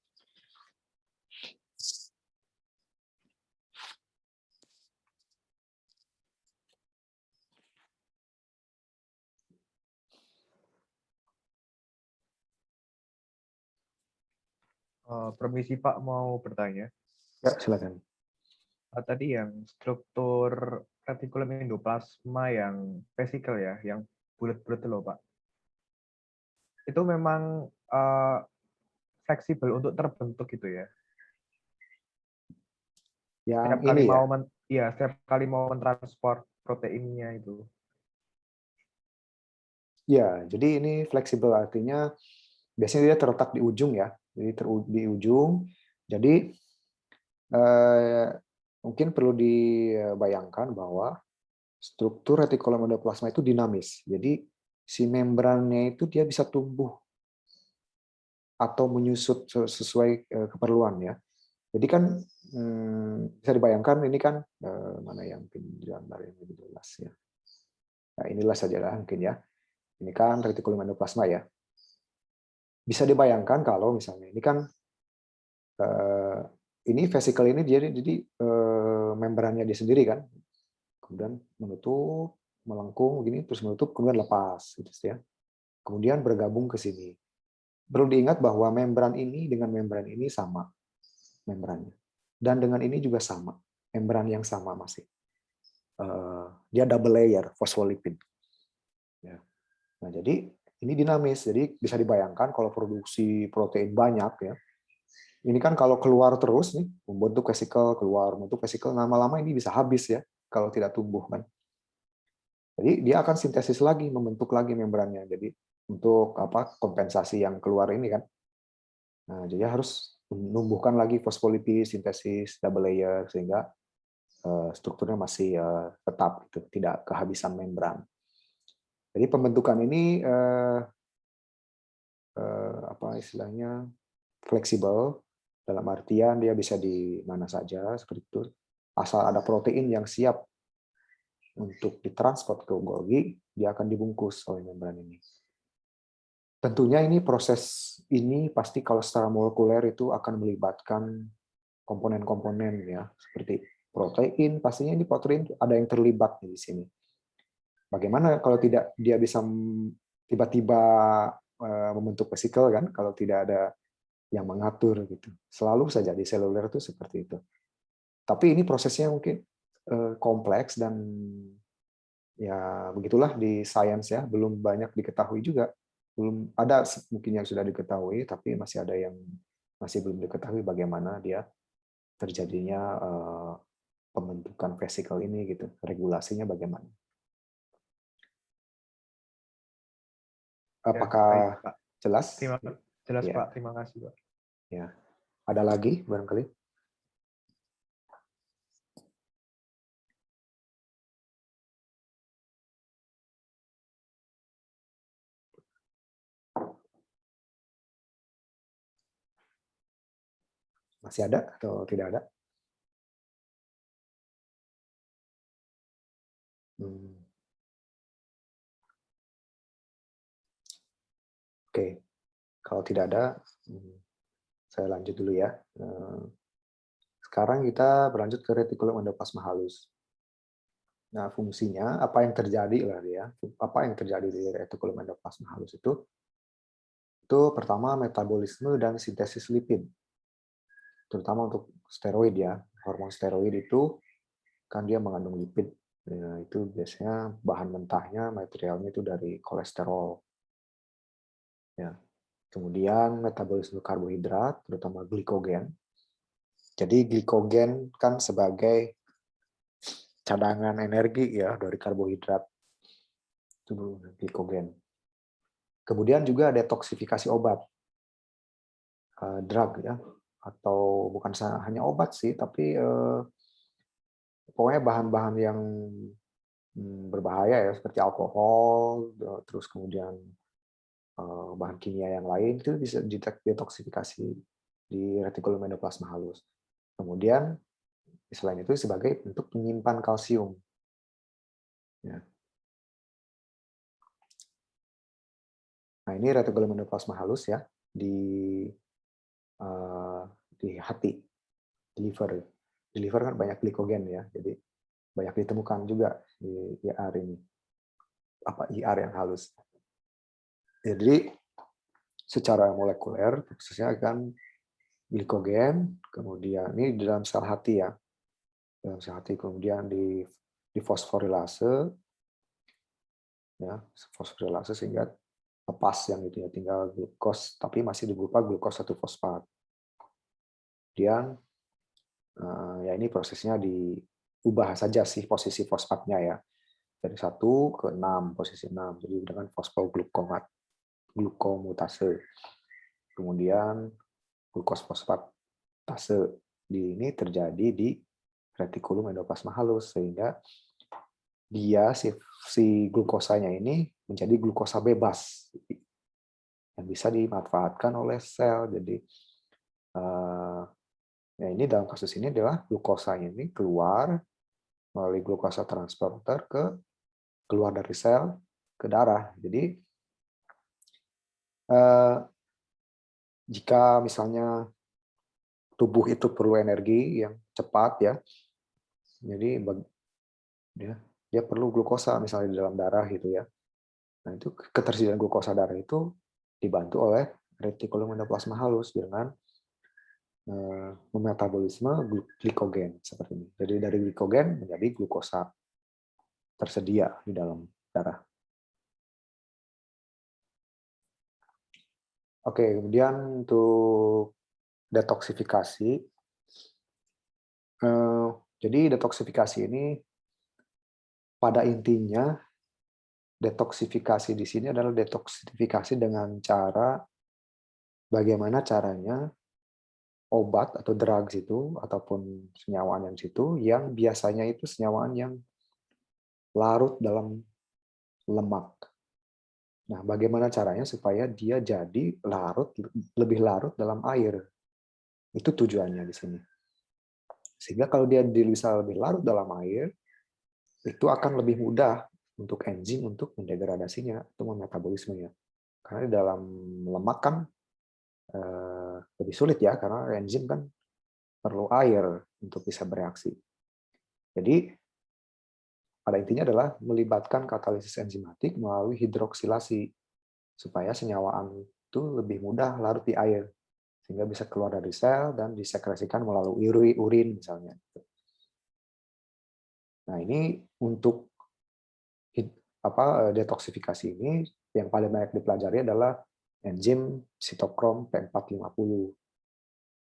Permisi Pak, mau bertanya. Ya, silakan. Tadi yang struktur retikulum endoplasma yang vesicle ya, yang bulat-bulat loh Pak. Itu memang fleksibel untuk terbentuk gitu ya. Yang Setiap kali ini ya. setiap kali mau mentransport proteinnya itu. Ya, jadi ini fleksibel artinya biasanya dia terletak di ujung ya. Jadi di ujung. Jadi mungkin perlu dibayangkan bahwa struktur retikulum endoplasma itu dinamis. Jadi si membrannya itu dia bisa tumbuh atau menyusut sesuai keperluan ya. Jadi kan bisa dibayangkan ini kan mana yang gambar yang lebih jelas ya. Nah, inilah saja lah mungkin ya. Ini kan retikulum endoplasma ya. Bisa dibayangkan kalau misalnya ini kan ini vesicle ini jadi membrannya dia sendiri kan, kemudian menutup, melengkung begini, terus menutup, kemudian lepas, gitu ya. Kemudian bergabung ke sini. Perlu diingat bahwa membran ini dengan membran ini sama membrannya, dan dengan ini juga sama, membran yang sama masih. Dia double layer fosfolipid. Ya. Nah jadi ini dinamis, jadi bisa dibayangkan kalau produksi protein banyak ya. Ini kan kalau keluar terus nih, membentuk vesicle keluar, membentuk vesicle lama-lama ini bisa habis ya kalau tidak tumbuh kan. Jadi dia akan sintesis lagi, membentuk lagi membrannya. Jadi untuk apa kompensasi yang keluar ini kan. Nah, jadi harus menumbuhkan lagi fosfolipid sintesis double layer sehingga strukturnya masih tetap itu tidak kehabisan membran. Jadi pembentukan ini apa istilahnya fleksibel. Dalam artian dia bisa di mana saja seperti itu. Asal ada protein yang siap untuk ditransport ke Golgi, dia akan dibungkus oleh membran ini. Tentunya ini proses ini pasti kalau secara molekuler itu akan melibatkan komponen-komponen ya, seperti protein, pastinya ini protein ada yang terlibat di sini. Bagaimana kalau tidak dia bisa tiba-tiba membentuk vesicle kan, kalau tidak ada yang mengatur gitu. Selalu saja di seluler itu seperti itu. Tapi ini prosesnya mungkin kompleks dan ya begitulah di sains ya, belum banyak diketahui juga. Belum ada mungkin yang sudah diketahui, tapi masih ada yang masih belum diketahui bagaimana dia terjadinya pembentukan vesicle ini gitu, regulasinya bagaimana. Apakah baik, Pak. jelas? Jelas, Ya. Pak. Terima kasih, Pak. Ya. Ada lagi barangkali? Masih ada atau tidak ada? Oke, kalau tidak ada, saya lanjut dulu ya. Sekarang kita berlanjut ke retikulum endoplasma halus. Nah, fungsinya apa yang terjadi lah ya? Apa yang terjadi di retikulum endoplasma halus itu? Itu pertama metabolisme dan sintesis lipid, terutama untuk steroid ya. Hormon steroid itu kan dia mengandung lipid. Nah, itu biasanya bahan mentahnya materialnya itu dari kolesterol. Ya. Kemudian metabolisme karbohidrat, terutama glikogen. Jadi glikogen kan sebagai cadangan energi ya dari karbohidrat. Itu glikogen. Kemudian juga detoksifikasi obat, drug ya, atau bukan hanya obat sih, tapi pokoknya bahan-bahan yang berbahaya ya, seperti alkohol, terus kemudian bahan kimia yang lain itu bisa detoksifikasi di retikulum endoplasma halus. Kemudian selain itu sebagai bentuk penyimpan kalsium. Ya. Nah, ini retikulum endoplasma halus ya di hati, di liver. Di liver kan banyak glikogen ya, jadi banyak ditemukan juga di IR ini. Apa IR yang halus. Jadi secara molekuler prosesnya akan glikogen, kemudian ini di dalam sel hati ya. Dalam sel hati kemudian di fosforilase ya, fosforilase sehingga lepas yang itu ya, tinggal glukos tapi masih berupa glukos 1-fosfat. Kemudian ya ini prosesnya diubah saja sih posisi fosfatnya ya. Dari 1 ke 6, posisi 6. Jadi dengan glukomutase. Kemudian glukos fosfatase ini terjadi di retikulum endoplasma halus sehingga dia si glukosanya ini menjadi glukosa bebas yang bisa dimanfaatkan oleh sel. Jadi ya ini dalam kasus ini adalah glukosa ini keluar melalui glukosa transporter keluar dari sel ke darah. Jadi jika misalnya tubuh itu perlu energi yang cepat ya, jadi dia perlu glukosa misalnya di dalam darah gitu ya. Nah itu ketersediaan glukosa darah itu dibantu oleh retikulum endoplasma halus dengan memetabolisme glikogen seperti ini. Jadi dari glikogen menjadi glukosa tersedia di dalam darah. Oke, kemudian untuk detoksifikasi. Jadi detoksifikasi ini pada intinya detoksifikasi di sini adalah detoksifikasi dengan cara bagaimana caranya obat atau drugs itu ataupun senyawaan yang situ yang biasanya itu senyawaan yang larut dalam lemak. Nah, bagaimana caranya supaya dia jadi lebih larut dalam air? Itu tujuannya di sini. Sehingga kalau dia bisa lebih larut dalam air, itu akan lebih mudah untuk enzim untuk mendegradasinya atau memetabolismenya. Karena di dalam lemak kan lebih sulit ya, karena enzim kan perlu air untuk bisa bereaksi. Jadi pada intinya adalah melibatkan katalisis enzimatik melalui hidroksilasi supaya senyawaan itu lebih mudah larut di air sehingga bisa keluar dari sel dan disekresikan melalui urin misalnya. Nah, ini untuk detoksifikasi ini yang paling banyak dipelajari adalah enzim sitokrom P450.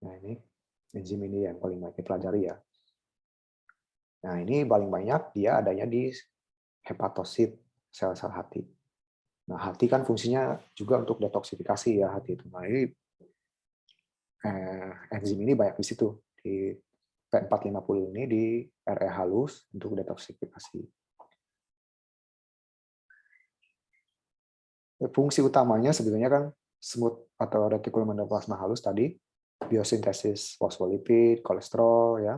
Nah, ini enzim ini yang paling banyak dipelajari ya. Nah, ini paling banyak dia adanya di hepatosit sel-sel hati. Nah, hati kan fungsinya juga untuk detoksifikasi ya hati itu. Nah, ini enzim ini banyak di situ di P450 ini di RE halus untuk detoksifikasi. Fungsi utamanya sebenarnya kan smooth atau retikulum endoplasma halus tadi, biosintesis fosfolipid, kolesterol ya,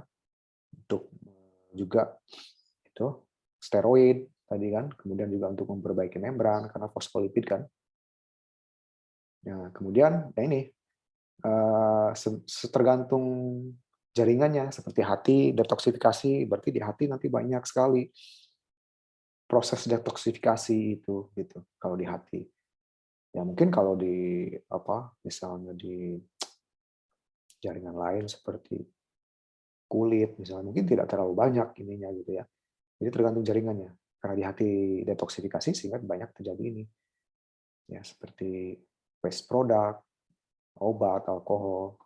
untuk juga itu steroid tadi kan, kemudian juga untuk memperbaiki membran karena fosfolipid kan. Nah, kemudian ya ini tergantung jaringannya seperti hati detoksifikasi, berarti di hati nanti banyak sekali proses detoksifikasi itu gitu kalau di hati. Ya mungkin kalau di misalnya di jaringan lain seperti kulit misalnya mungkin tidak terlalu banyak ininya gitu ya. Jadi tergantung jaringannya. Karena di hati detoksifikasi sehingga banyak terjadi ini. Ya seperti waste product, obat, alkohol.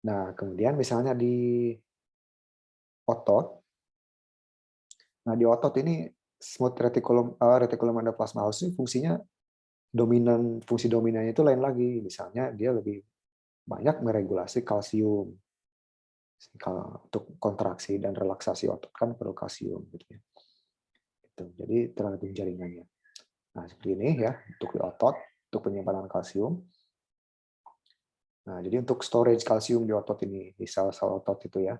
Nah, kemudian misalnya di otot. Nah, di otot ini smooth reticulum endoplasma halus ini fungsinya fungsi dominannya itu lain lagi. Misalnya dia lebih banyak meregulasi kalsium. Untuk kontraksi dan relaksasi otot kan perlu kalsium gitu ya. Jadi tergantung jaringannya. Nah, seperti ini ya untuk di otot, untuk penyimpanan kalsium. Nah, jadi untuk storage kalsium di otot ini, di sel-sel otot itu ya.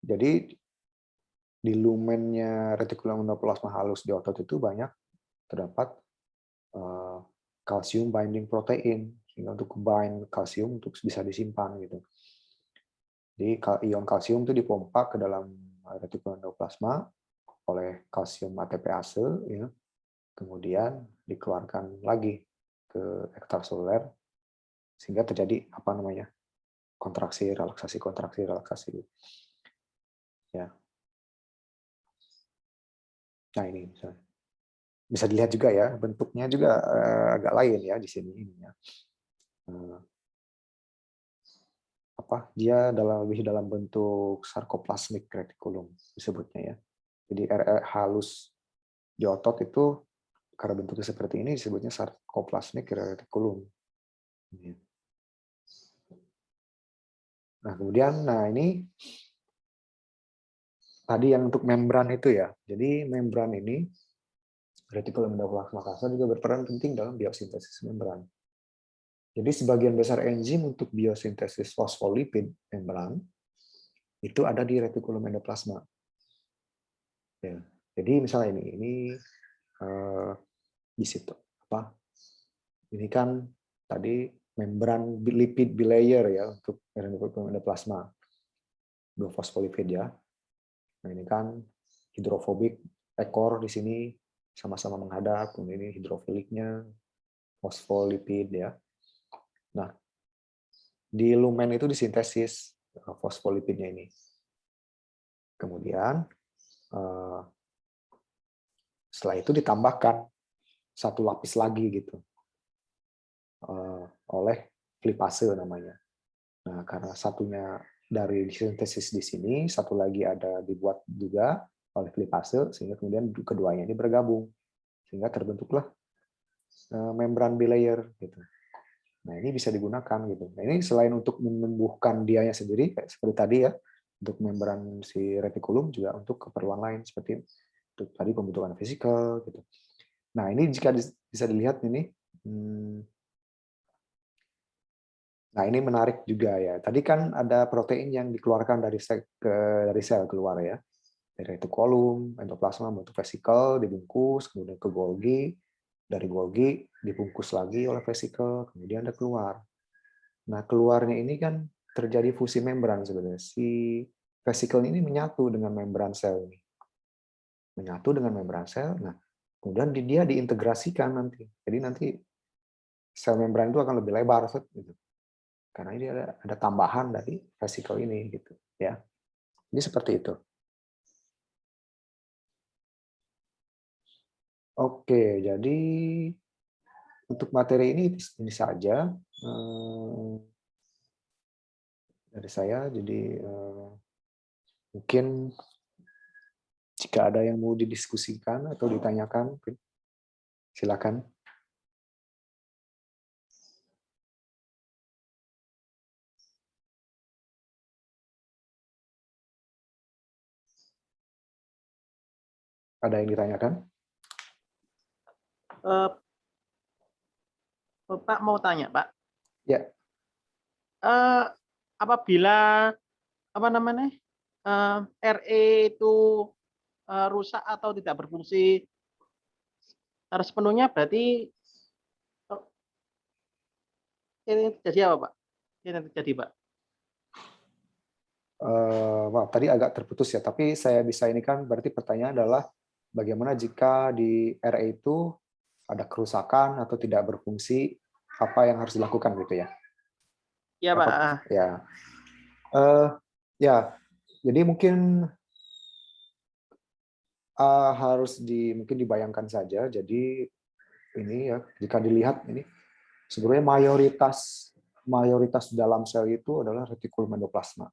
Jadi di lumennya retikulum endoplasma halus di otot itu banyak terdapat kalsium binding protein sehingga untuk bind kalsium untuk bisa disimpan gitu. Jadi ion kalsium itu dipompa ke dalam retikulum endoplasma oleh kalsium ATPase ya. Kemudian dikeluarkan lagi ke ekstraseluler sehingga terjadi kontraksi relaksasi ya. Nah ini misalnya bisa dilihat juga ya bentuknya juga agak lain ya di sini ininya. Dia lebih dalam bentuk sarkoplasmik retikulum disebutnya ya. Jadi RE halus di otot itu karena bentuknya seperti ini disebutnya sarkoplasmik retikulum. Nah, kemudian ini tadi yang untuk membran itu ya. Jadi membran ini retikulum endoplasma kasar juga berperan penting dalam biosintesis membran. Jadi sebagian besar enzim untuk biosintesis fosfolipid membran itu ada di retikulum endoplasma. Ya. Jadi misalnya ini di situ ini kan tadi membran lipid bilayer ya untuk retikulum endoplasma, dua fosfolipid ya. Nah ini kan hidrofobik ekor di sini sama-sama menghadap, kemudian ini hidrofiliknya fosfolipid ya. Nah di lumen itu disintesis fosfolipidnya ini. Kemudian setelah itu ditambahkan satu lapis lagi gitu oleh lipase namanya. Nah karena satunya dari disintesis di sini, satu lagi ada dibuat juga oleh lipase sehingga kemudian keduanya ini bergabung sehingga terbentuklah membran bilayer gitu. Nah ini bisa digunakan gitu. Nah ini selain untuk menumbuhkan dianya sendiri seperti tadi ya untuk membran si retikulum juga untuk keperluan lain seperti untuk tadi pembentukan fisikal gitu. Nah ini jika bisa dilihat ini, nah ini menarik juga ya. Tadi kan ada protein yang dikeluarkan dari sel keluar ya, dari retikulum, endoplasma bentuk vesikel dibungkus, kemudian ke Golgi, dari Golgi dibungkus lagi oleh vesikel, kemudian ada keluar. Nah keluarnya ini kan terjadi fusi membran sebenarnya. Si vesikel ini menyatu dengan membran sel ini, menyatu dengan membran sel. Nah kemudian dia diintegrasikan nanti. Jadi nanti sel membran itu akan lebih lebar gitu. Karena ini ada tambahan dari vesikel ini gitu ya. Ini seperti itu. Oke, jadi untuk materi ini saja dari saya. Jadi mungkin jika ada yang mau didiskusikan atau ditanyakan, Silakan. Ada yang ditanyakan? Pak mau tanya, Pak. Ya. Apabila apa namanya RE itu rusak atau tidak berfungsi harus sepenuhnya, berarti ini terjadi apa, Pak? Ini terjadi, Pak. Maaf, tadi agak terputus ya, tapi saya bisa ini kan berarti pertanyaan adalah bagaimana jika di RE itu ada kerusakan atau tidak berfungsi, apa yang harus dilakukan gitu ya? Ya, Pak. Ya, ya. Jadi mungkin mungkin dibayangkan saja. Jadi ini ya, jika dilihat ini sebenarnya mayoritas dalam sel itu adalah retikulum endoplasma.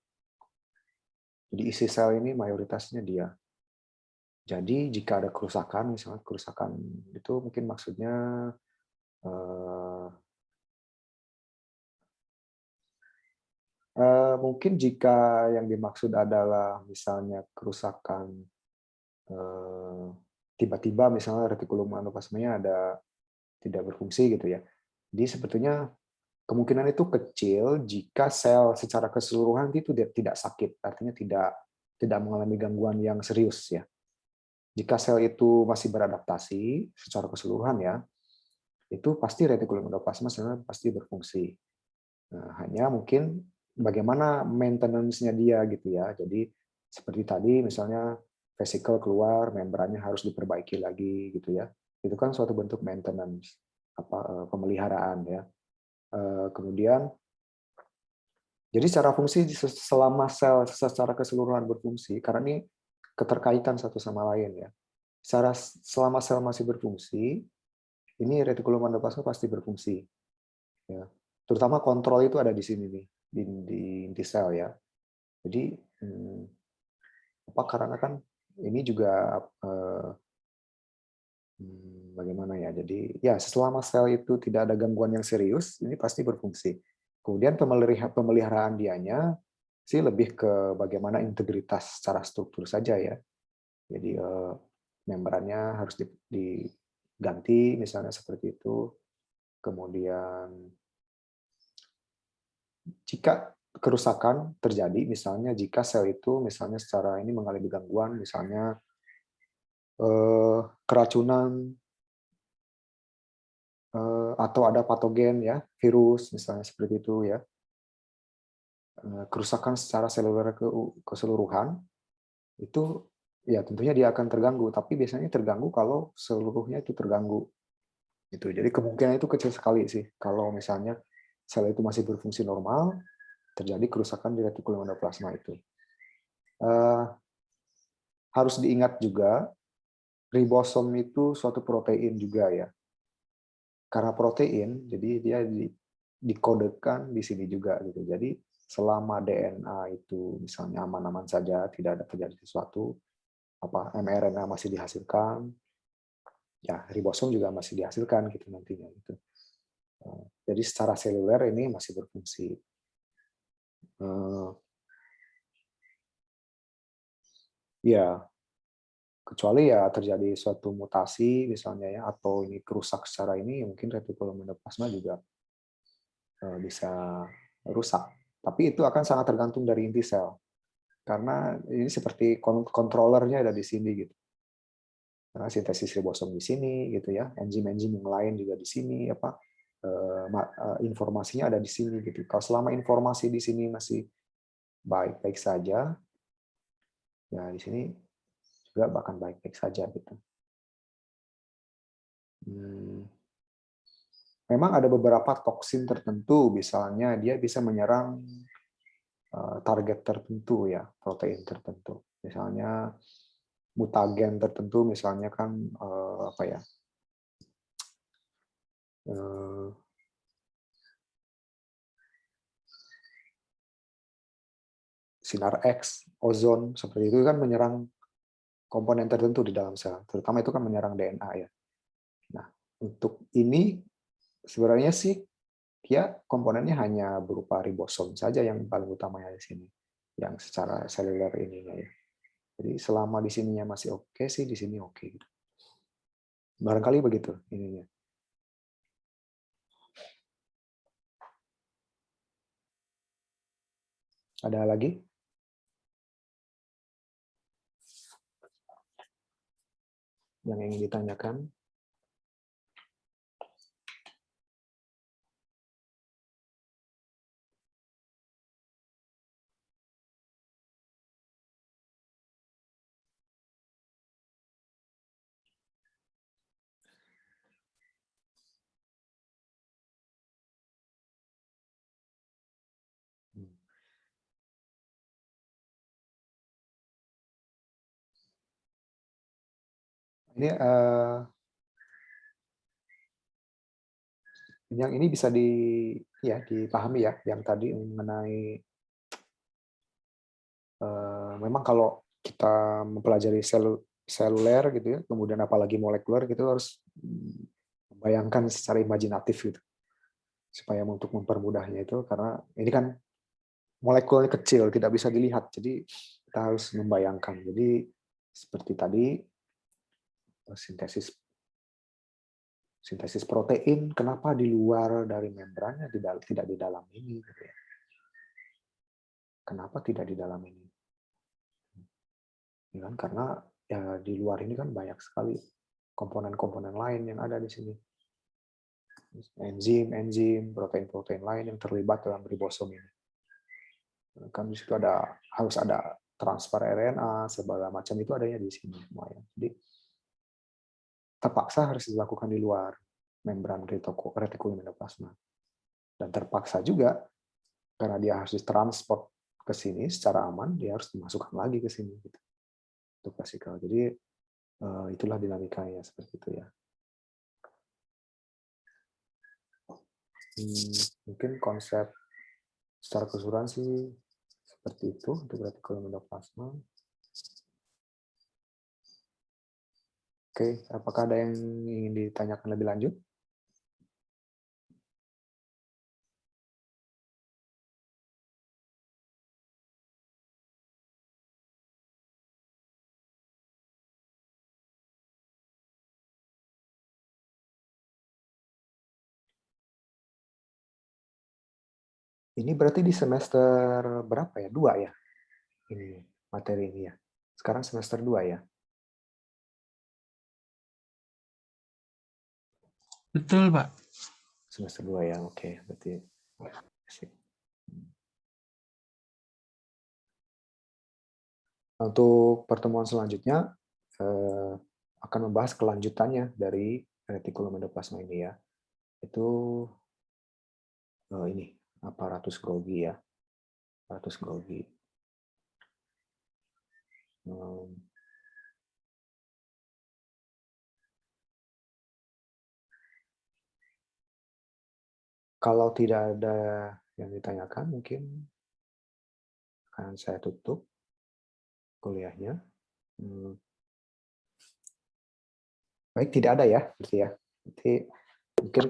Jadi isi sel ini mayoritasnya dia. Jadi jika ada kerusakan, misalnya kerusakan itu mungkin maksudnya mungkin jika yang dimaksud adalah misalnya kerusakan tiba-tiba misalnya retikulum endoplasmanya tidak berfungsi gitu ya. Jadi sebetulnya kemungkinan itu kecil jika sel secara keseluruhan itu tidak sakit, artinya tidak mengalami gangguan yang serius ya. Jika sel itu masih beradaptasi secara keseluruhan ya, itu pasti retikulum endoplasma sebenarnya pasti berfungsi. Nah, hanya mungkin bagaimana maintenance-nya dia gitu ya. Jadi seperti tadi misalnya vesikel keluar, membrannya harus diperbaiki lagi gitu ya. Itu kan suatu bentuk maintenance, pemeliharaan ya. Kemudian jadi secara fungsi selama sel secara keseluruhan berfungsi, karena ini keterkaitan satu sama lain ya. Selama sel masih berfungsi, ini retikulum endoplasma pasti berfungsi. Ya. Terutama kontrol itu ada di sini nih, di inti sel ya. Jadi karena kan ini juga bagaimana ya? Jadi ya selama sel itu tidak ada gangguan yang serius, ini pasti berfungsi. Kemudian pemeliharaan dianya sih lebih ke bagaimana integritas secara struktur saja ya. Jadi membrannya harus diganti misalnya seperti itu. Kemudian jika kerusakan terjadi, misalnya jika sel itu misalnya secara ini mengalami gangguan, misalnya keracunan atau ada patogen ya, virus misalnya seperti itu ya, kerusakan secara seluler keseluruhan itu ya tentunya dia akan terganggu, tapi biasanya terganggu kalau seluruhnya itu terganggu. Gitu. Jadi kemungkinan itu kecil sekali sih kalau misalnya sel itu masih berfungsi normal, terjadi kerusakan di retikulum endoplasma itu. Harus diingat juga, ribosom itu suatu protein juga ya. Karena protein, jadi dia dikodekan di sini juga gitu. Jadi selama DNA itu misalnya aman-aman saja, tidak ada terjadi sesuatu, mRNA masih dihasilkan, ya ribosom juga masih dihasilkan gitu nantinya gitu. Jadi secara seluler ini masih berfungsi. Ya, kecuali ya terjadi suatu mutasi misalnya ya, atau ini kerusak secara ini, mungkin retikulum endoplasma juga bisa rusak. Tapi itu akan sangat tergantung dari inti sel. Karena ini seperti kontrolernya ada di sini gitu. Karena sintesis ribosom di sini gitu ya, enzim-enzim yang lain juga di sini informasinya ada di sini gitu. Kalau selama informasi di sini masih baik-baik saja, ya di sini juga bahkan baik-baik saja gitu. Memang ada beberapa toksin tertentu, misalnya dia bisa menyerang target tertentu ya, protein tertentu. Misalnya mutagen tertentu, misalnya kan sinar X, ozon, seperti itu kan menyerang komponen tertentu di dalam sel. Terutama itu kan menyerang DNA ya. Nah, Untuk ini sebenarnya sih dia komponennya hanya berupa ribosom saja yang paling utamanya di sini, yang secara seluler ininya ya. Jadi selama di sininya masih oke sih, di sini oke gitu. Barangkali begitu ininya. Ada lagi? Yang ingin ditanyakan? Ini yang ini bisa dipahami ya, yang tadi mengenai memang kalau kita mempelajari seluler gitu ya, kemudian apalagi molekuler gitu harus membayangkan secara imajinatif gitu, supaya untuk mempermudahnya itu, karena ini kan molekulnya kecil, tidak bisa dilihat, jadi kita harus membayangkan. Jadi seperti tadi sintesis protein, kenapa di luar dari membrannya, tidak di dalam ini? Gitu ya. Kenapa tidak di dalam ini? Ya kan, karena ya di luar ini kan banyak sekali komponen-komponen lain yang ada di sini. Enzim, protein-protein lain yang terlibat dalam ribosom ini. Kan di situ harus ada transfer RNA, segala macam itu adanya di sini semuanya. Jadi terpaksa harus dilakukan di luar membran retikulum endoplasma. Dan terpaksa juga karena dia harus ditransport ke sini secara aman, dia harus dimasukkan lagi ke sini gitu. Untuk vesikel. Jadi itulah dinamikanya seperti itu ya. Mungkin konsep secara keseluruhan sih seperti itu untuk retikulum endoplasma. Oke, apakah ada yang ingin ditanyakan lebih lanjut? Ini berarti di semester berapa ya? 2 ya? Ini materi ini ya. Sekarang semester 2 ya? Betul, Pak. Semester 2 ya, oke. Berarti asik. Untuk pertemuan selanjutnya akan membahas kelanjutannya dari retikulum endoplasma ini ya. Itu ini aparatus Golgi ya. Aparatus Golgi. Kalau tidak ada yang ditanyakan, mungkin akan saya tutup kuliahnya. Baik, tidak ada ya, berarti ya. Berarti mungkin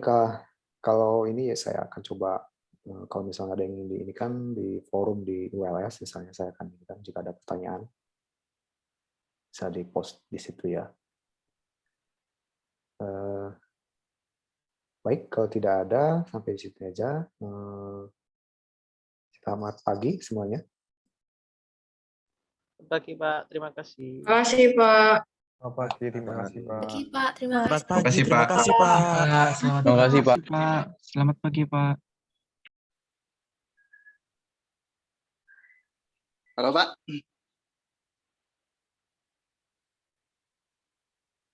kalau ini ya saya akan coba, kalau misalnya ada yang ingin diinikan di forum di ULS, misalnya saya akan inikan jika ada pertanyaan, bisa di-post di situ ya. Baik, kalau tidak ada, sampai di situ aja. Selamat pagi semuanya. Bagi Pak, terima kasih. Terima kasih, Pak. Selamat pagi, terima kasih, Pak. Pagi, Pak. Terima Selamat kasih. pagi, terima kasih, Pak. Pak, selamat Terima kasih, Pak. Pak. Selamat pagi, Pak. Halo Pak.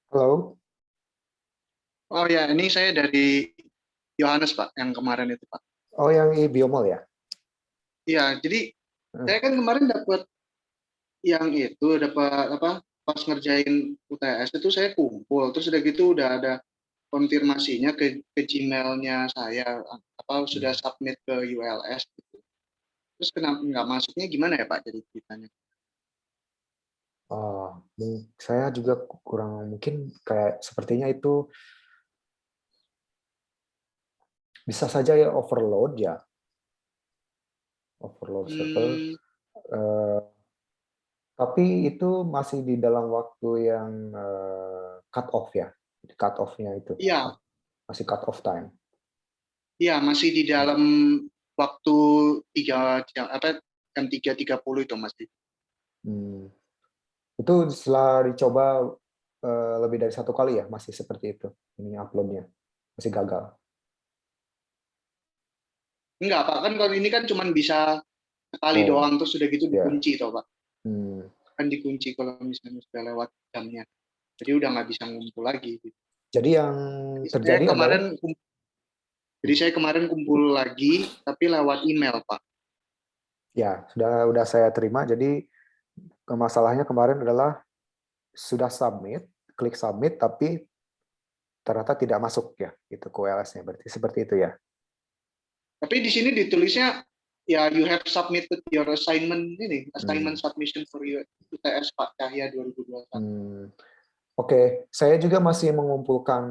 Halo. Oh ya, ini saya dari Yohanes Pak, yang kemarin itu Pak. Oh, yang biomol ya? Iya, jadi saya kan kemarin dapat yang itu, dapat apa? Pas ngerjain UTS itu saya kumpul, terus udah gitu udah ada konfirmasinya ke Gmail-nya saya, apa sudah submit ke ULS gitu. Terus kenapa nggak masuknya gimana ya Pak? Jadi ceritanya. Oh, saya juga kurang, mungkin kayak sepertinya itu Bisa saja ya overload ya. Overload server. Hmm, Eh, tapi itu masih di dalam waktu yang cut off ya. Cut off-nya itu. iya, Masih cut off time. iya masih di dalam waktu 3 jam apa jam 3.30 itu masih. Hmm. Itu setelah dicoba lebih dari 1 kali ya, masih seperti itu. Ini uploadnya. Masih gagal. Enggak, Pak, kan kalau ini kan cuma bisa sekali Oh, doang terus sudah gitu ya. dikunci toh, Pak. Hmm. Kan dikunci kalau misalnya sudah lewat jamnya. Jadi udah nggak bisa ngumpul lagi gitu. Jadi yang Jadi saya terjadi adalah kemarin Jadi saya kemarin kumpul lagi tapi lewat email, Pak. ya sudah saya terima. Jadi masalahnya kemarin adalah sudah submit, klik submit, tapi ternyata tidak masuk ya, itu ke WLS-nya. Berarti seperti itu ya. Tapi di sini ditulisnya ya you have submitted your assignment submission for your UTS Pak Cahya 2021. Oke, saya juga masih mengumpulkan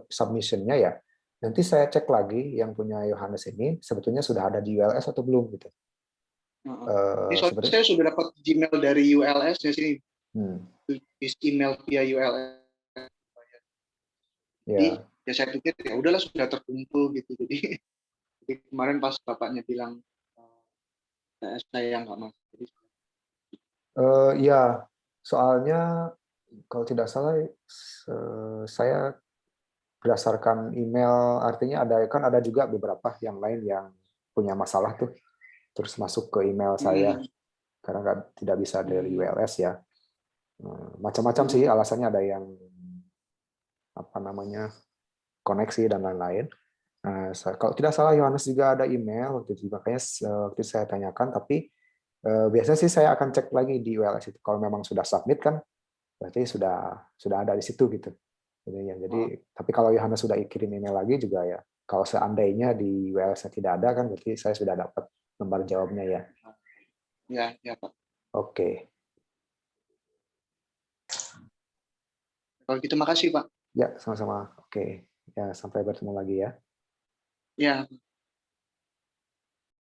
submission-nya ya. Nanti saya cek lagi yang punya Yohanes ini sebetulnya sudah ada di ULS atau belum gitu. Ini saya sudah dapat Gmail dari ULS ya sini. Email via ULS. Jadi ya saya pikir ya udahlah sudah terkumpul gitu. Jadi kemarin pas bapaknya bilang saya nggak masuk. Ya, soalnya kalau tidak salah saya berdasarkan email, artinya ada juga beberapa yang lain yang punya masalah tuh terus masuk ke email saya karena tidak bisa dari ULS ya. Macam-macam sih alasannya, ada yang koneksi dan lain-lain. Kalau tidak salah Yohanes juga ada email waktu itu, makanya waktu saya tanyakan, tapi biasanya sih saya akan cek lagi di ULS itu. Kalau memang sudah submit kan berarti sudah ada di situ gitu. Jadi tapi kalau Yohanes sudah kirim email lagi juga ya, kalau seandainya di ULS tidak ada kan berarti saya sudah dapat lembar jawabnya ya. Ya Pak. Oke. Kalau gitu makasih Pak. Ya, sama-sama. Oke. Ya, sampai bertemu lagi ya. Ya.